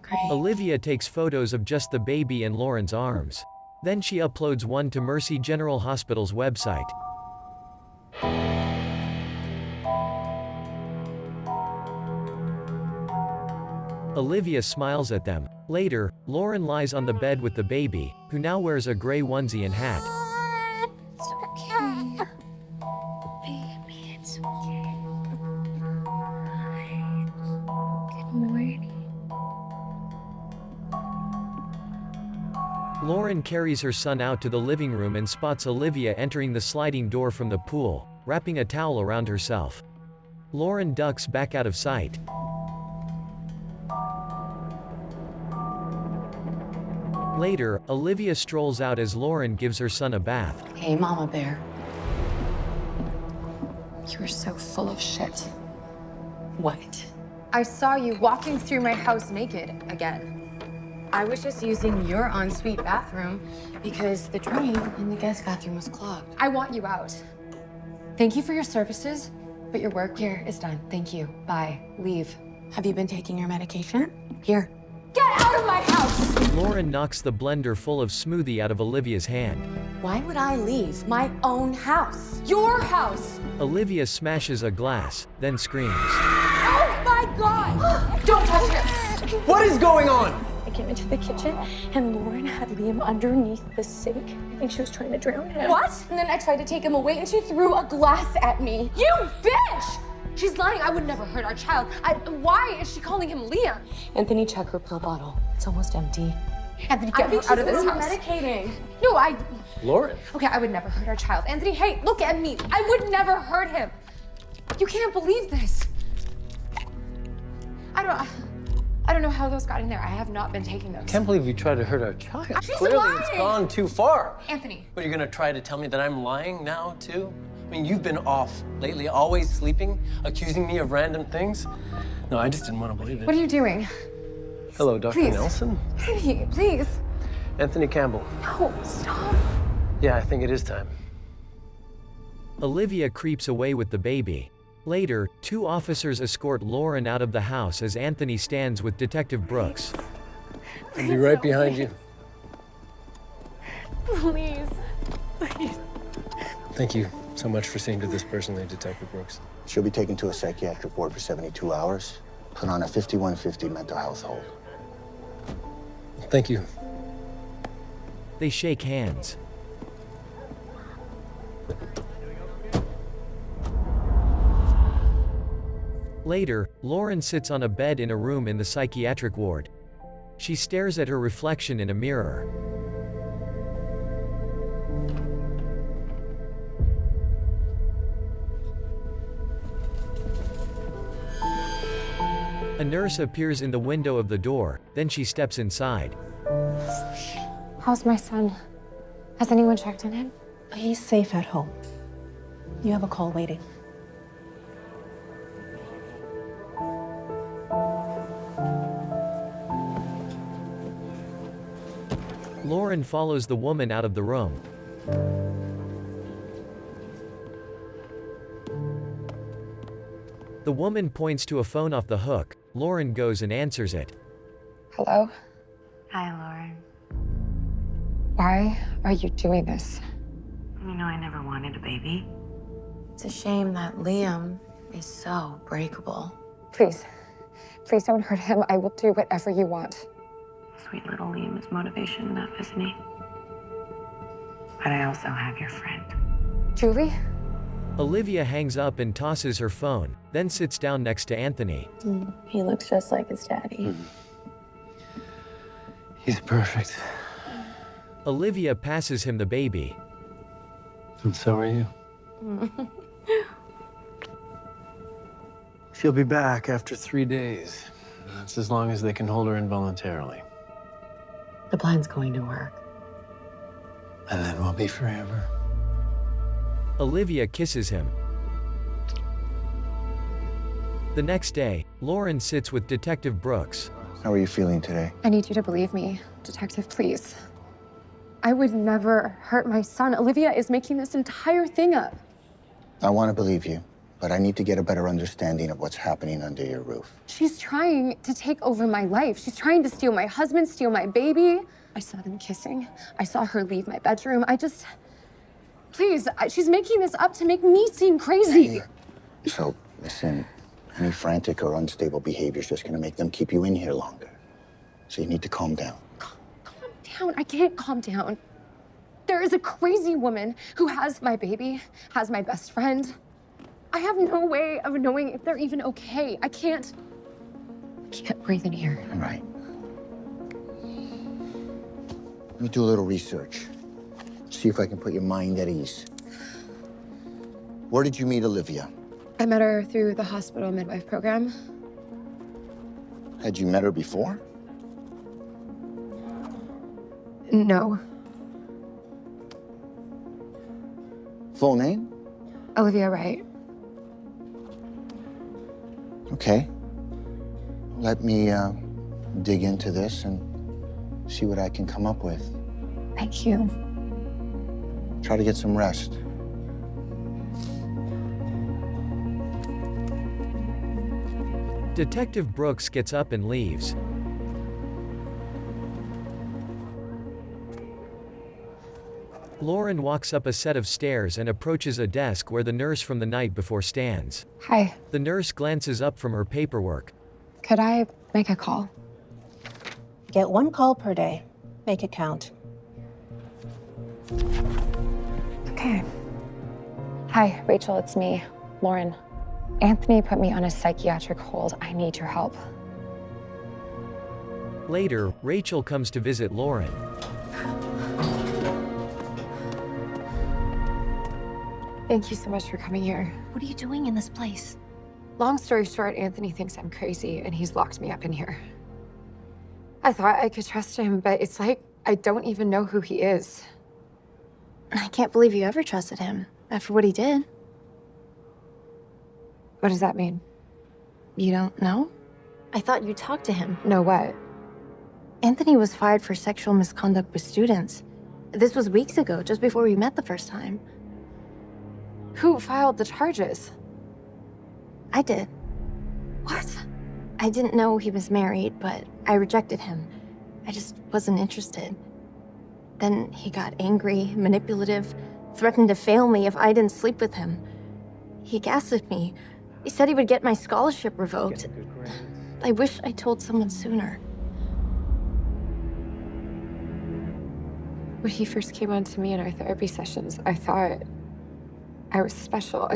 Great. Olivia takes photos of just the baby and Lauren's arms. Then she uploads one to Mercy General Hospital's website. Olivia smiles at them. Later, Lauren lies on the bed with the baby, who now wears a gray onesie and hat. It's okay. Baby, it's okay. Good morning. Lauren carries her son out to the living room and spots Olivia entering the sliding door from the pool, wrapping a towel around herself. Lauren ducks back out of sight. Later, Olivia strolls out as Lauren gives her son a bath. Hey, Mama Bear. You're so full of shit. What? I saw you walking through my house naked again. I was just using your ensuite bathroom because the drain in the guest bathroom was clogged. I want you out. Thank you for your services, but your work here is done. Thank you. Bye. Leave. Have you been taking your medication? Here. Get out of my house! Lauren knocks the blender full of smoothie out of Olivia's hand. Why would I leave my own house? Your house! Olivia smashes a glass, then screams. Oh my God! Don't touch him! What is going on? I came into the kitchen and Lauren had Liam underneath the sink. I think she was trying to drown him. What? And then I tried to take him away and she threw a glass at me. You bitch! She's lying. I would never hurt our child. Why is she calling him Liam? Anthony, check her pill bottle. It's almost empty. Anthony, get her out of this house. Medicating. No, Lauren. Okay, I would never hurt our child. Anthony, hey, look at me. I would never hurt him. You can't believe this. I don't know how those got in there. I have not been taking those. Can't believe you tried to hurt our child. She's Clearly, it's lying. gone too far. Anthony. What, you're gonna try to tell me that I'm lying now, too? I mean, you've been off lately, always sleeping, accusing me of random things. No, I just didn't want to believe it. What are you doing? Hello, Dr. Please. Nelson. Hey, please. Anthony Campbell. No, stop. Yeah, I think it is time. Olivia creeps away with the baby. Later, two officers escort Lauren out of the house as Anthony stands with Detective Brooks. I'll be right behind you. Please. Thank you so much for seeing to this personally, Detective Brooks. She'll be taken to a psychiatric ward for 72 hours, put on a 5150 mental health hold. Thank you. They shake hands. Later, Lauren sits on a bed in a room in the psychiatric ward. She stares at her reflection in a mirror. A nurse appears in the window of the door, then she steps inside. How's my son? Has anyone checked on him? He's safe at home. You have a call waiting. Lauren follows the woman out of the room. The woman points to a phone off the hook. Lauren goes and answers it. Hello? Hi, Lauren. Why are you doing this? You know I never wanted a baby. It's a shame that Liam is so breakable. Please. Please don't hurt him. I will do whatever you want. Sweet little Liam is motivation enough, isn't he? But I also have your friend. Julie? Olivia hangs up and tosses her phone, then sits down next to Anthony. He looks just like his daddy. He's perfect. Olivia passes him the baby. And so are you. She'll be back after 3 days. That's as long as they can hold her involuntarily. The plan's going to work. And then we'll be forever. Olivia kisses him. The next day, Lauren sits with Detective Brooks. How are you feeling today? I need you to believe me, Detective, please. I would never hurt my son. Olivia is making this entire thing up. I want to believe you, but I need to get a better understanding of what's happening under your roof. She's trying to take over my life. She's trying to steal my husband, steal my baby. I saw them kissing. I saw her leave my bedroom. Please, she's making this up to make me seem crazy. So, listen, any frantic or unstable behavior is just going to make them keep you in here longer. So you need to calm down. Calm down. I can't calm down. There is a crazy woman who has my baby, has my best friend. I have no way of knowing if they're even okay. I can't breathe in here. All right. Let me do a little research. See if I can put your mind at ease. Where did you meet Olivia? I met her through the hospital midwife program. Had you met her before? No. Full name? Olivia Wright. Okay. Let me dig into this and see what I can come up with. Thank you. Try to get some rest. Detective Brooks gets up and leaves. Lauren walks up a set of stairs and approaches a desk where the nurse from the night before stands. Hi. The nurse glances up from her paperwork. Could I make a call? Get 1 call per day. Make it count. Okay. Hi, Rachel, it's me, Lauren. Anthony put me on a psychiatric hold. I need your help. Later, Rachel comes to visit Lauren. Thank you so much for coming here. What are you doing in this place? Long story short, Anthony thinks I'm crazy and he's locked me up in here. I thought I could trust him, but it's like I don't even know who he is. I can't believe you ever trusted him after what he did. What does that mean? You don't know? I thought you talked to him. No, what? Anthony was fired for sexual misconduct with students. This was weeks ago, just before we met the first time. Who filed the charges? I did. What? I didn't know he was married, but I rejected him. I just wasn't interested. Then he got angry, manipulative, threatened to fail me if I didn't sleep with him. He gaslit me. He said he would get my scholarship revoked. I wish I told someone sooner. When he first came on to me in our therapy sessions, I thought I was special.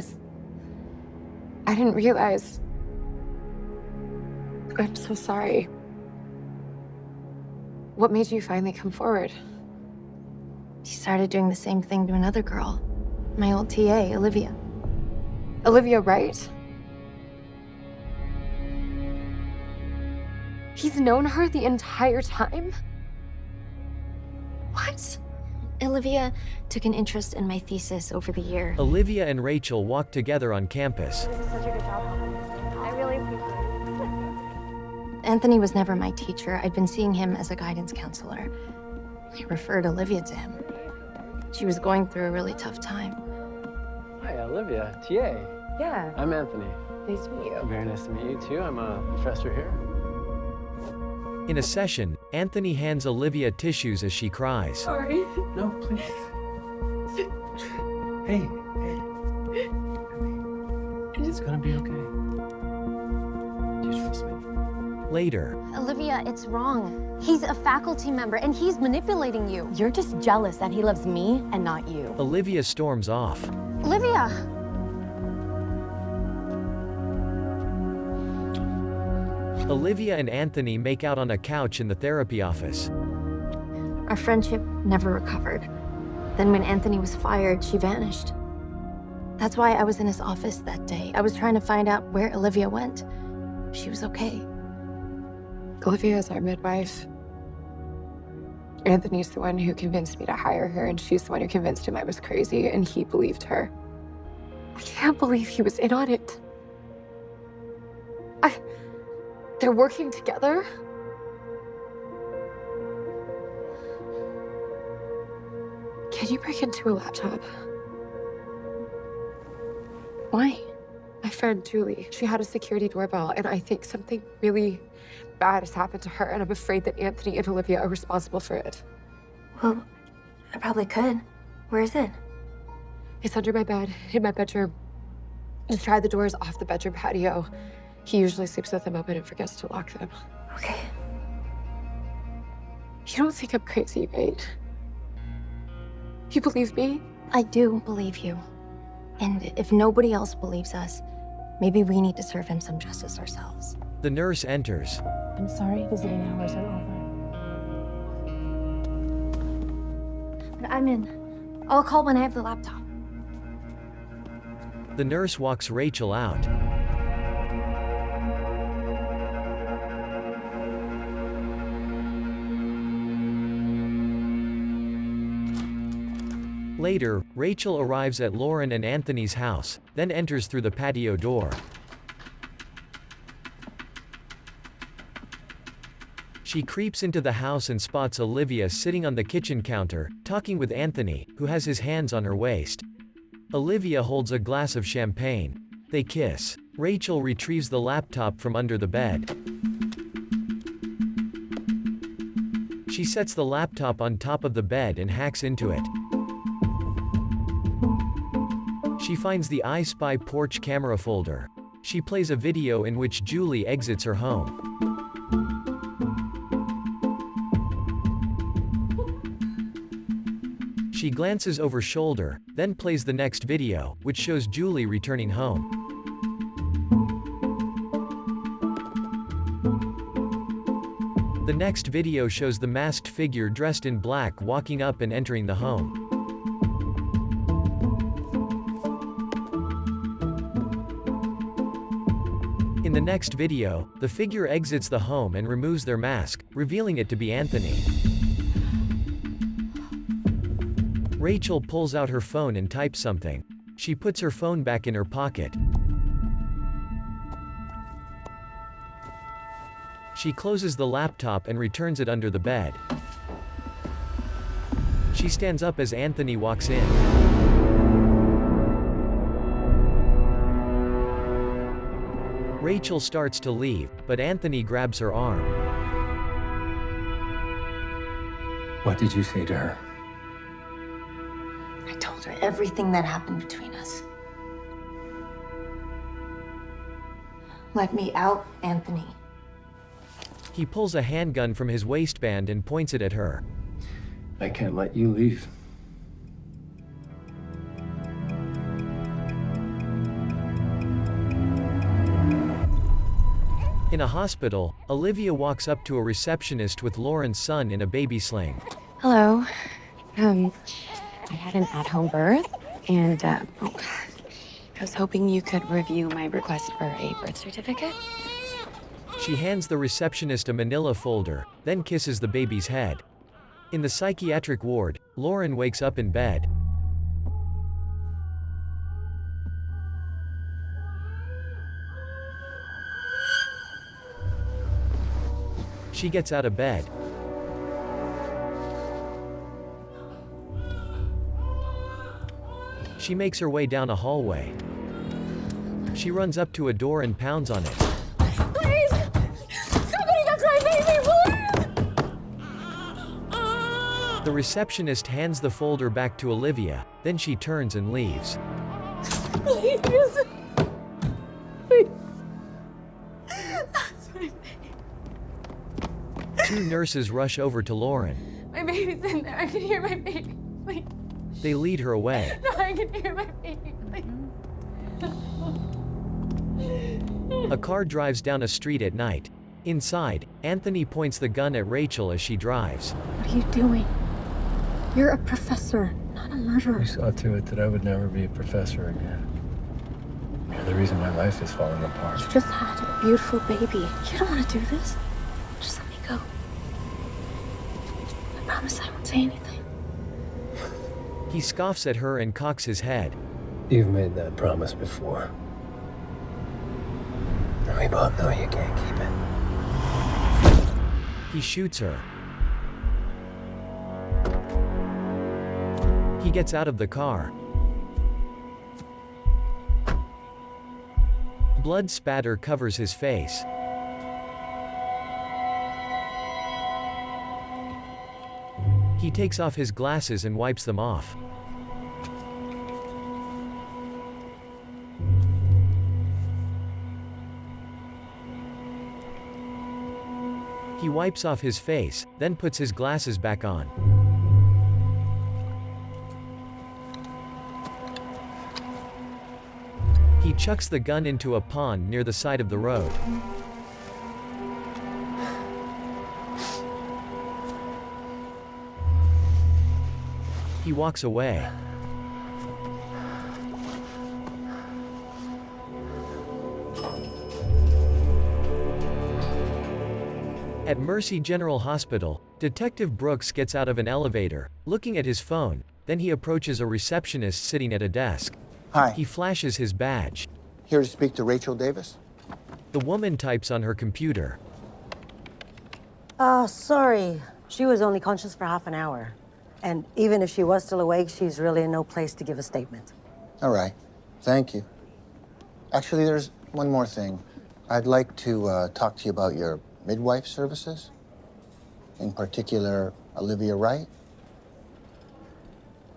I didn't realize. I'm so sorry. What made you finally come forward? He started doing the same thing to another girl, my old TA, Olivia. Olivia Wright? He's known her the entire time? What? Olivia took an interest in my thesis over the year. Olivia and Rachel walk together on campus. You did such a good job. I really appreciate it. Anthony was never my teacher. I'd been seeing him as a guidance counselor. I referred Olivia to him. She was going through a really tough time. Hi, Olivia. TA. Yeah. I'm Anthony. Nice to meet you. Very nice to meet you, too. I'm a professor here. In a session, Anthony hands Olivia tissues as she cries. Sorry. No, please. Hey. It's gonna be okay. Do you trust me? Later, Olivia, it's wrong. He's a faculty member and he's manipulating you. You're just jealous that he loves me and not you. Olivia storms off. Olivia! Olivia and Anthony make out on a couch in the therapy office. Our friendship never recovered. Then when Anthony was fired, she vanished. That's why I was in his office that day. I was trying to find out where Olivia went. She was okay. Olivia is our midwife. Anthony's the one who convinced me to hire her, and she's the one who convinced him I was crazy, and he believed her. I can't believe he was in on it. They're working together? Can you break into a laptop? Why? My friend Julie, she had a security doorbell, and I think something really bad has happened to her, and I'm afraid that Anthony and Olivia are responsible for it. Well, I probably could. Where is it? It's under my bed, in my bedroom. Just try the doors off the bedroom patio. He usually sleeps with them open and forgets to lock them. Okay. You don't think I'm crazy, right? You believe me? I do believe you. And if nobody else believes us, maybe we need to serve him some justice ourselves. The nurse enters. I'm sorry, visiting hours are over. But I'm in. I'll call when I have the laptop. The nurse walks Rachel out. Later, Rachel arrives at Lauren and Anthony's house, then enters through the patio door. She creeps into the house and spots Olivia sitting on the kitchen counter, talking with Anthony, who has his hands on her waist. Olivia holds a glass of champagne. They kiss. Rachel retrieves the laptop from under the bed. She sets the laptop on top of the bed and hacks into it. She finds the I Spy porch camera folder. She plays a video in which Julie exits her home. She glances over shoulder, then plays the next video, which shows Julie returning home. The next video shows the masked figure dressed in black walking up and entering the home. In the next video, the figure exits the home and removes their mask, revealing it to be Anthony. Rachel pulls out her phone and types something. She puts her phone back in her pocket. She closes the laptop and returns it under the bed. She stands up as Anthony walks in. Rachel starts to leave, but Anthony grabs her arm. What did you say to her? I told her everything that happened between us. Let me out, Anthony. He pulls a handgun from his waistband and points it at her. I can't let you leave. In a hospital, Olivia walks up to a receptionist with Lauren's son in a baby sling. Hello. I had an at-home birth, and I was hoping you could review my request for a birth certificate. She hands the receptionist a manila folder, then kisses the baby's head. In the psychiatric ward, Lauren wakes up in bed. She gets out of bed. She makes her way down a hallway. She runs up to a door and pounds on it. Please! Somebody gets my baby, please! The receptionist hands the folder back to Olivia, then she turns and leaves. Please! Please! That's my baby. Two nurses rush over to Lauren. My baby's in there. I can hear my baby. Please. They lead her away. No, I can hear my baby. Please. A car drives down a street at night. Inside, Anthony points the gun at Rachel as she drives. What are you doing? You're a professor, not a murderer. You saw to it that I would never be a professor again. You're the reason my life is falling apart. You just had a beautiful baby. You don't want to do this. Just let me go. I promise I won't say anything. He scoffs at her and cocks his head. You've made that promise before. We both know you can't keep it. He shoots her. He gets out of the car. Blood spatter covers his face. He takes off his glasses and wipes them off. He wipes off his face, then puts his glasses back on. He chucks the gun into a pond near the side of the road. He walks away. At Mercy General Hospital, Detective Brooks gets out of an elevator, looking at his phone, then he approaches a receptionist sitting at a desk. Hi. He flashes his badge. Here to speak to Rachel Davis? The woman types on her computer. Sorry. She was only conscious for half an hour. And even if she was still awake, she's really in no place to give a statement. All right. Thank you. Actually, there's one more thing. I'd like to talk to you about your midwife services. In particular, Olivia Wright.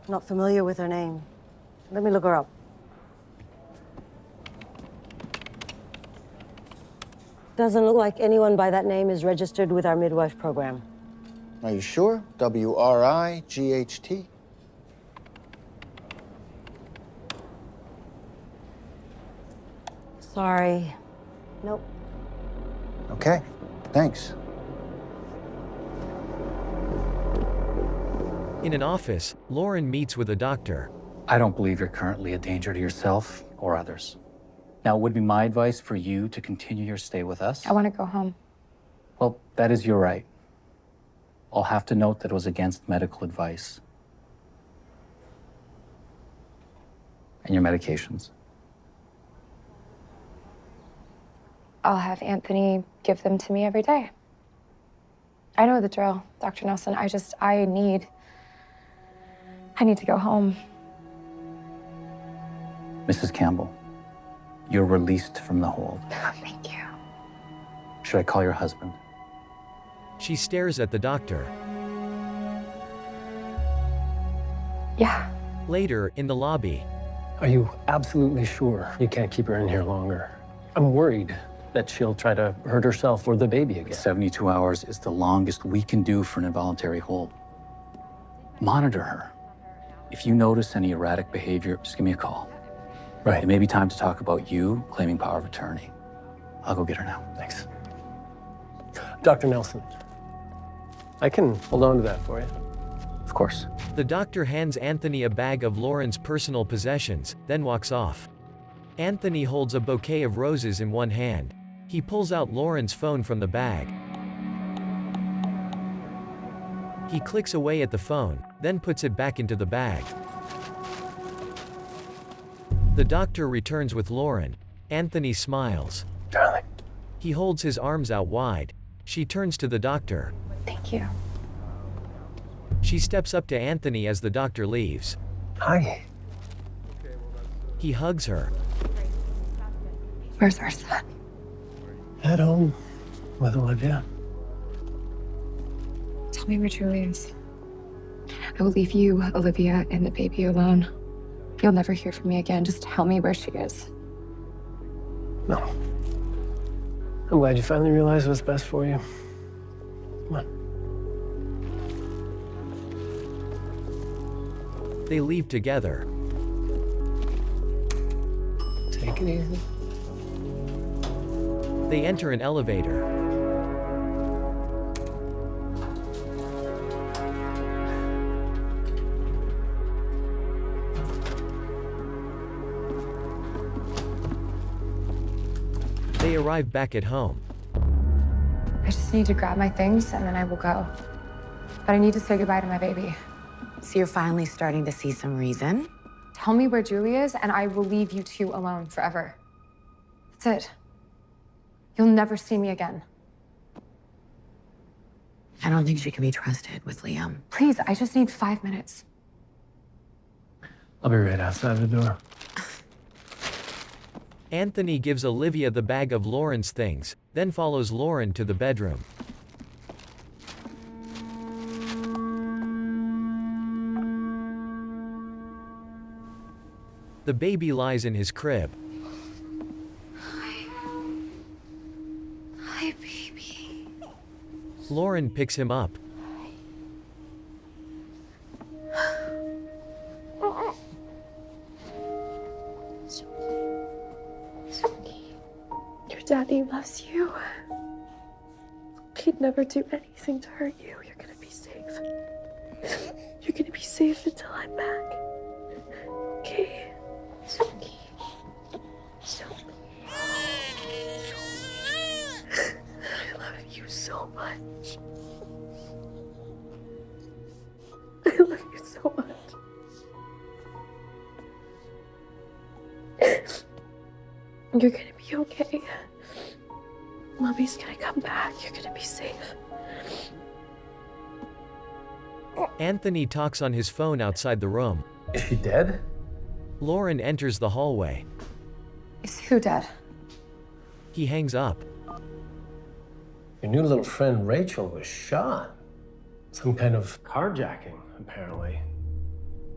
Not familiar with her name. Let me look her up. Doesn't look like anyone by that name is registered with our midwife program. Are you sure? WRIGHT? Sorry. Nope. Okay. Thanks. In an office, Lauren meets with a doctor. I don't believe you're currently a danger to yourself or others. Now, it would be my advice for you to continue your stay with us. I want to go home. Well, that is your right. I'll have to note that it was against medical advice. And your medications. I'll have Anthony give them to me every day. I know the drill, Dr. Nelson. I need to go home. Mrs. Campbell, you're released from the hold. Thank you. Should I call your husband? She stares at the doctor. Yeah. Later, in the lobby, Are you absolutely sure you can't keep her in here longer? I'm worried that she'll try to hurt herself or the baby again. 72 hours is the longest we can do for an involuntary hold. Monitor her. If you notice any erratic behavior, just give me a call. Right. It may be time to talk about you claiming power of attorney. I'll go get her now. Thanks. Dr. Nelson, I can hold on to that for you. Of course. the doctor hands Anthony a bag of Lauren's personal possessions, then walks off. Anthony holds a bouquet of roses in one hand. He pulls out Lauren's phone from the bag. He clicks away at the phone, then puts it back into the bag. The doctor returns with Lauren. Anthony smiles. Darling. He holds his arms out wide. She turns to the doctor. Thank you. She steps up to Anthony as the doctor leaves. Hi. He hugs her. Where's our son? At home with Olivia. Tell me where Julie is. I will leave you, Olivia, and the baby alone. You'll never hear from me again. Just tell me where she is. No. I'm glad you finally realized what's best for you. Come on. They leave together. Take it easy. They enter an elevator. They arrive back at home. I just need to grab my things and then I will go. But I need to say goodbye to my baby. So you're finally starting to see some reason? Tell me where Julie is and I will leave you two alone forever. That's it. You'll never see me again. I don't think she can be trusted with Liam. Please, I just need 5 minutes. I'll be right outside the door. Anthony gives Olivia the bag of Lauren's things, then follows Lauren to the bedroom. The baby lies in his crib. Hi, baby. Lauren picks him up. Your daddy loves you. He'd never do anything to hurt you. You're gonna be safe. You're gonna be safe until I'm back. Okay? Sophie. I love you so much. I love you so much. You're gonna be okay. Mommy's gonna come back. You're gonna be safe. Anthony talks on his phone outside the room. Is she dead? Lauren enters the hallway. Is who dead? He hangs up. Your new little friend Rachel was shot. Some kind of carjacking, apparently.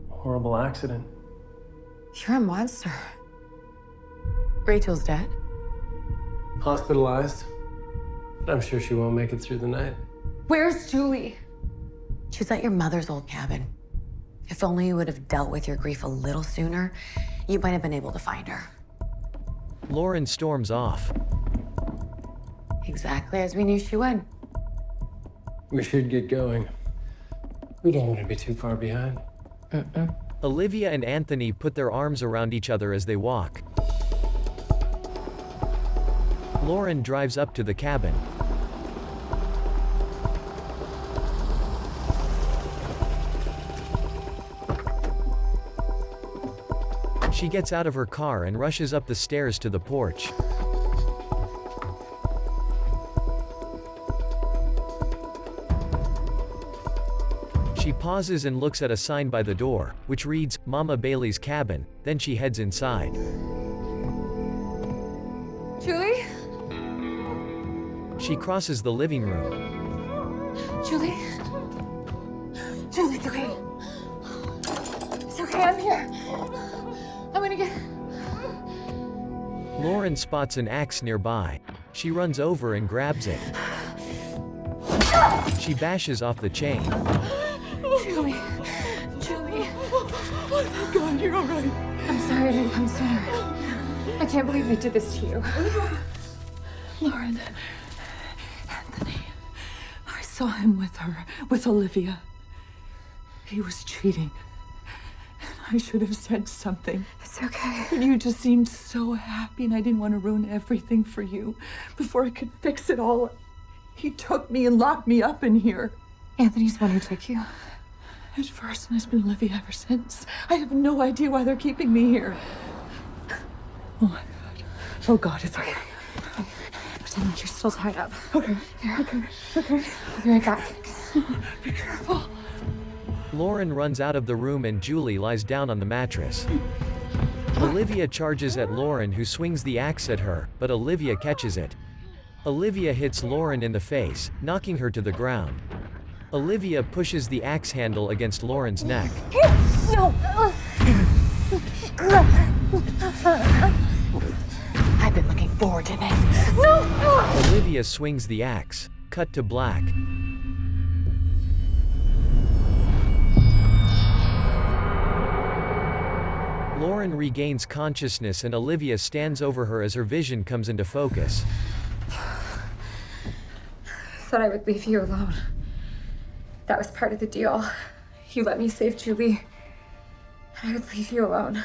Horrible accident. You're a monster. Rachel's dead? Hospitalized. But I'm sure she won't make it through the night. Where's Julie? She's at your mother's old cabin. If only you would have dealt with your grief a little sooner, you might have been able to find her. Lauren storms off. Exactly as we knew she would. We should get going. We don't want to be too far behind. Olivia and Anthony put their arms around each other as they walk. Lauren drives up to the cabin. She gets out of her car and rushes up the stairs to the porch. She pauses and looks at a sign by the door, which reads, Mama Bailey's cabin, then she heads inside. Julie? She crosses the living room. Julie? Julie, it's okay. Okay, I'm here. I'm gonna get... Lauren spots an axe nearby. She runs over and grabs it. She bashes off the chain. Julie. Julie. Oh, thank God, you're all right. I'm sorry I didn't come sooner. I can't believe they did this to you. Lauren. Anthony. I saw him with her, with Olivia. He was cheating. And I should have said something. It's okay. But you just seemed so happy, and I didn't want to ruin everything for you. Before I could fix it all, he took me and locked me up in here. Anthony's the one who took you. At first, and it's been Olivia ever since. I have no idea why they're keeping me here. Oh my God. Oh God, it's okay. Pretend like you're still tied up. Okay. Here. Okay. I'll be right back. Be careful. Lauren runs out of the room and Julie lies down on the mattress. Olivia charges at Lauren, who swings the axe at her, but Olivia catches it. Olivia hits Lauren in the face, knocking her to the ground. Olivia pushes the axe handle against Lauren's neck. No! I've been looking forward to this. No! Olivia swings the axe. Cut to black. Lauren regains consciousness and Olivia stands over her as her vision comes into focus. Thought I would leave you alone. That was part of the deal. You let me save Julie, and I would leave you alone.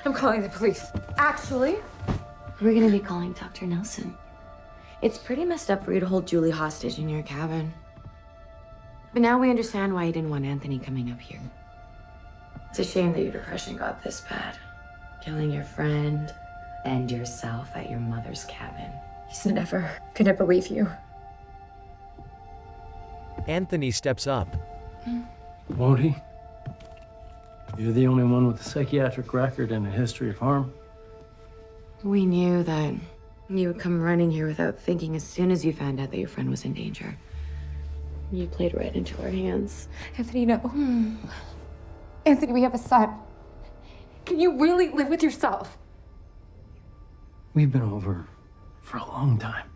I'm calling the police. Actually, we're gonna be calling Dr. Nelson. It's pretty messed up for you to hold Julie hostage in your cabin. But now we understand why you didn't want Anthony coming up here. It's a shame that your depression got this bad. Killing your friend and yourself at your mother's cabin. He's never gonna believe you. Anthony steps up. Won't he? You're the only one with a psychiatric record and a history of harm. We knew that you would come running here without thinking as soon as you found out that your friend was in danger. You played right into our hands. Anthony, no. Anthony, we have a son. Can you really live with yourself? We've been over for a long time.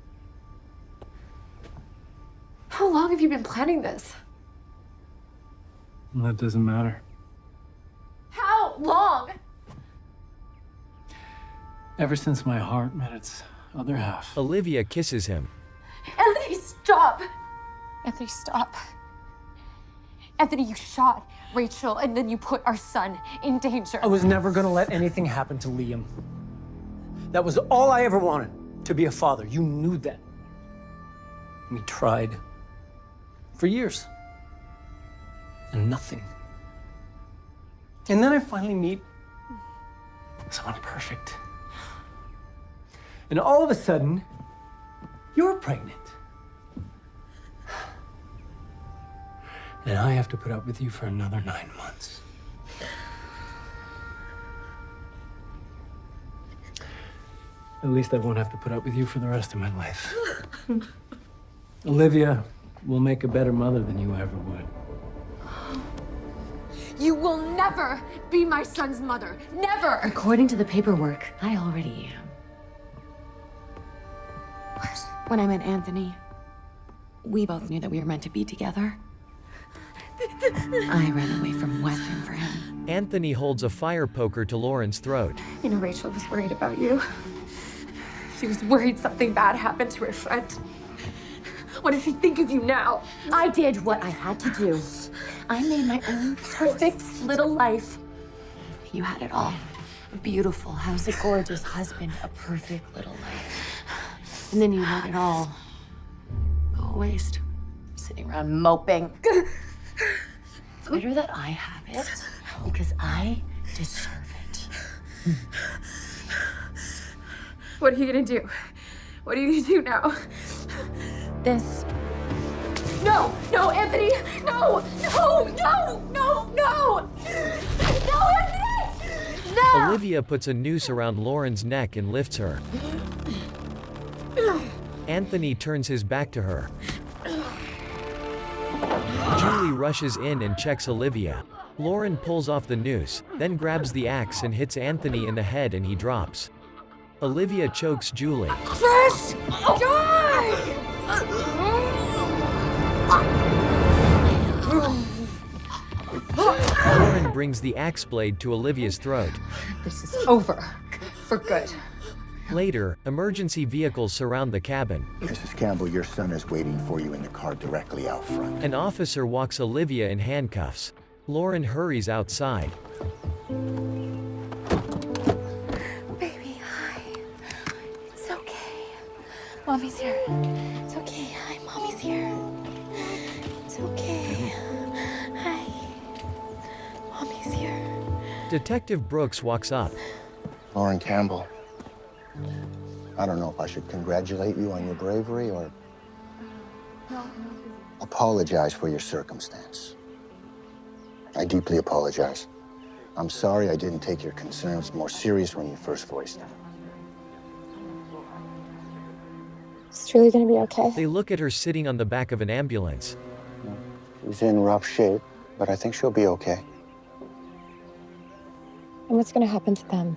How long have you been planning this? That doesn't matter. How long? Ever since my heart met its other half. Olivia kisses him. Anthony, stop! Anthony, stop. Anthony, you shot Rachel and then you put our son in danger. I was never gonna let anything happen to Liam. That was all I ever wanted, to be a father. You knew that. We tried for years. And nothing. And then I finally meet someone perfect. And all of a sudden, you're pregnant. And I have to put up with you for another 9 months. At least I won't have to put up with you for the rest of my life. Olivia will make a better mother than you ever would. You will never be my son's mother. Never! According to the paperwork, I already am. When I met Anthony, we both knew that we were meant to be together. I ran away from Weston for him. Anthony holds a fire poker to Lauren's throat. You know, Rachel was worried about you. She was worried something bad happened to her friend. What does she think of you now? I did what I had to do. I made my own perfect little life. You had it all. A beautiful house, a gorgeous husband, a perfect little life. And then you let it all go to waste. Sitting around moping. It's better that I have it, because I deserve it. What are you gonna do? What are you gonna do now? This. No! No, Anthony! No! No! No! No! No! No, Anthony! No! Olivia puts a noose around Lauren's neck and lifts her. Anthony turns his back to her. rushes in and checks Olivia. Lauren pulls off the noose, then grabs the axe and hits Anthony in the head and he drops. Olivia chokes Julie. Chris! Die! Lauren brings the axe blade to Olivia's throat. This is over. For good. Later, emergency vehicles surround the cabin. Mrs. Campbell, your son is waiting for you in the car directly out front. An officer walks Olivia in handcuffs. Lauren hurries outside. Baby, hi. It's okay. Mommy's here. It's okay. Hi, Mommy's here. It's okay. Hi. Mommy's here. Detective Brooks walks up. Lauren Campbell, I don't know if I should congratulate you on your bravery or apologize for your circumstance. I deeply apologize. I'm sorry I didn't take your concerns more serious when you first voiced them. Is Julie gonna be okay? They look at her sitting on the back of an ambulance. She's in rough shape, but I think she'll be okay. And what's gonna happen to them?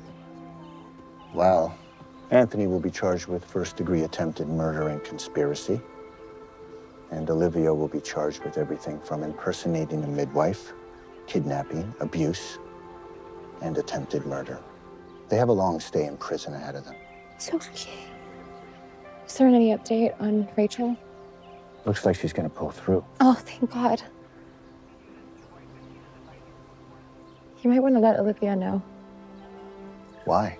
Well, Anthony will be charged with first-degree attempted murder and conspiracy. And Olivia will be charged with everything from impersonating a midwife, kidnapping, abuse, and attempted murder. They have a long stay in prison ahead of them. It's okay. Is there any update on Rachel? Looks like she's gonna pull through. Oh, thank God. You might want to let Olivia know. Why?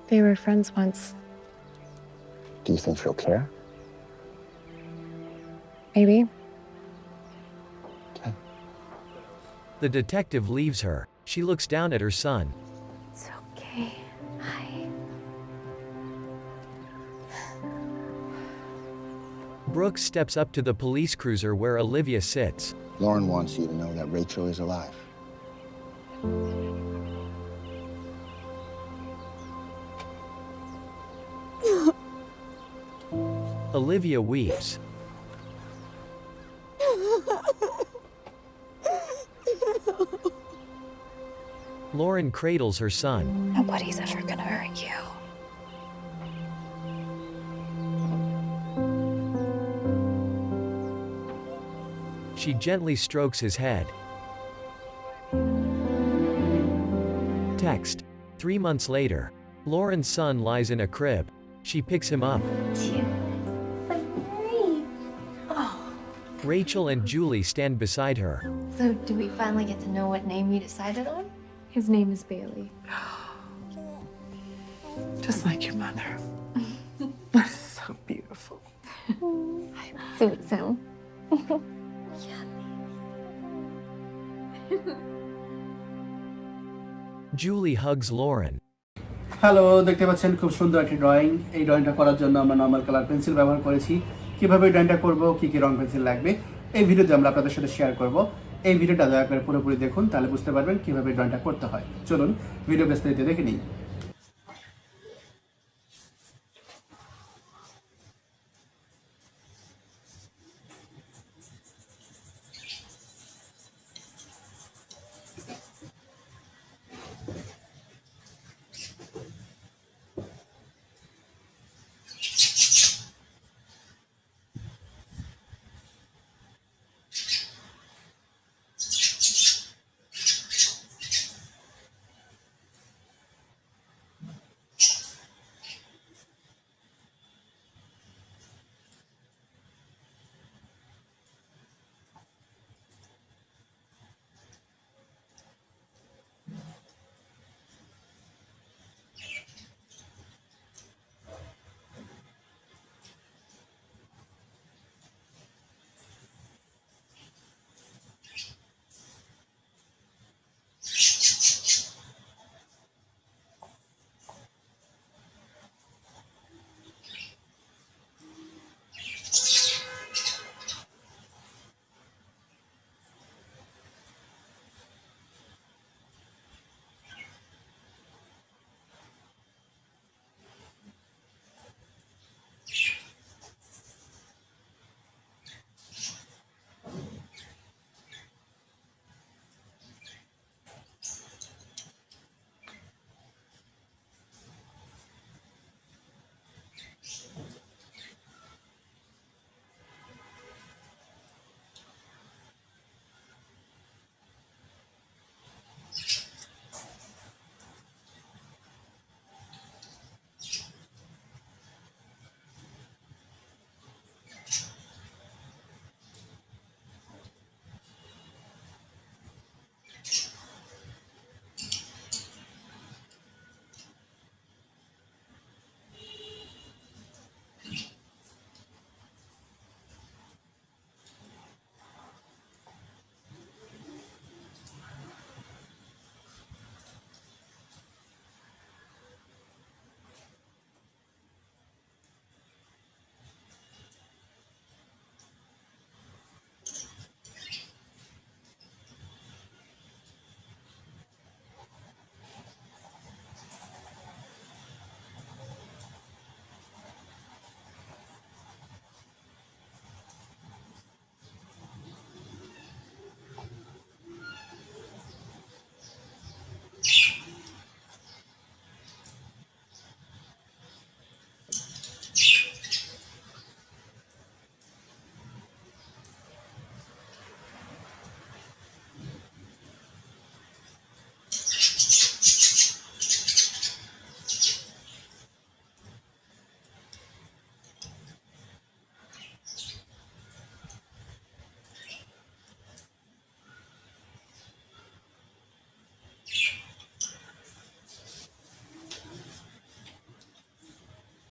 They were friends once. Do you think she'll care? Maybe. The detective leaves her. She looks down at her son. It's okay. Hi. Brooks steps up to the police cruiser where Olivia sits. Lauren wants you to know that Rachel is alive. Olivia weeps. Lauren cradles her son. Nobody's ever gonna hurt you. She gently strokes his head. Text. 3 months later. Lauren's son lies in a crib. She picks him up. Rachel and Julie stand beside her. So, do we finally get to know what name you decided on? His name is Bailey. Just like your mother. So beautiful. Suits him. Julie hugs Lauren. Hello, দেখতে পাচ্ছেন খুব সুন্দর একটি drawing. এই ড্রয়িংটা করার জন্য আমরা নরমাল কালার পেন্সিল ব্যবহার করেছি। কিভাবে ড্রয়িংটা করব, কি কি রং পেন্সিল লাগবে, এই ভিডিওতে আমরা আপনাদের সাথে শেয়ার করব। এই ভিডিওটা দয়া করে পুরোপুরি দেখুন, তাহলে বুঝতে পারবেন কিভাবে ড্রয়িংটা করতে হয়। চলুন ভিডিও বিস্তারিত দেখে নিই।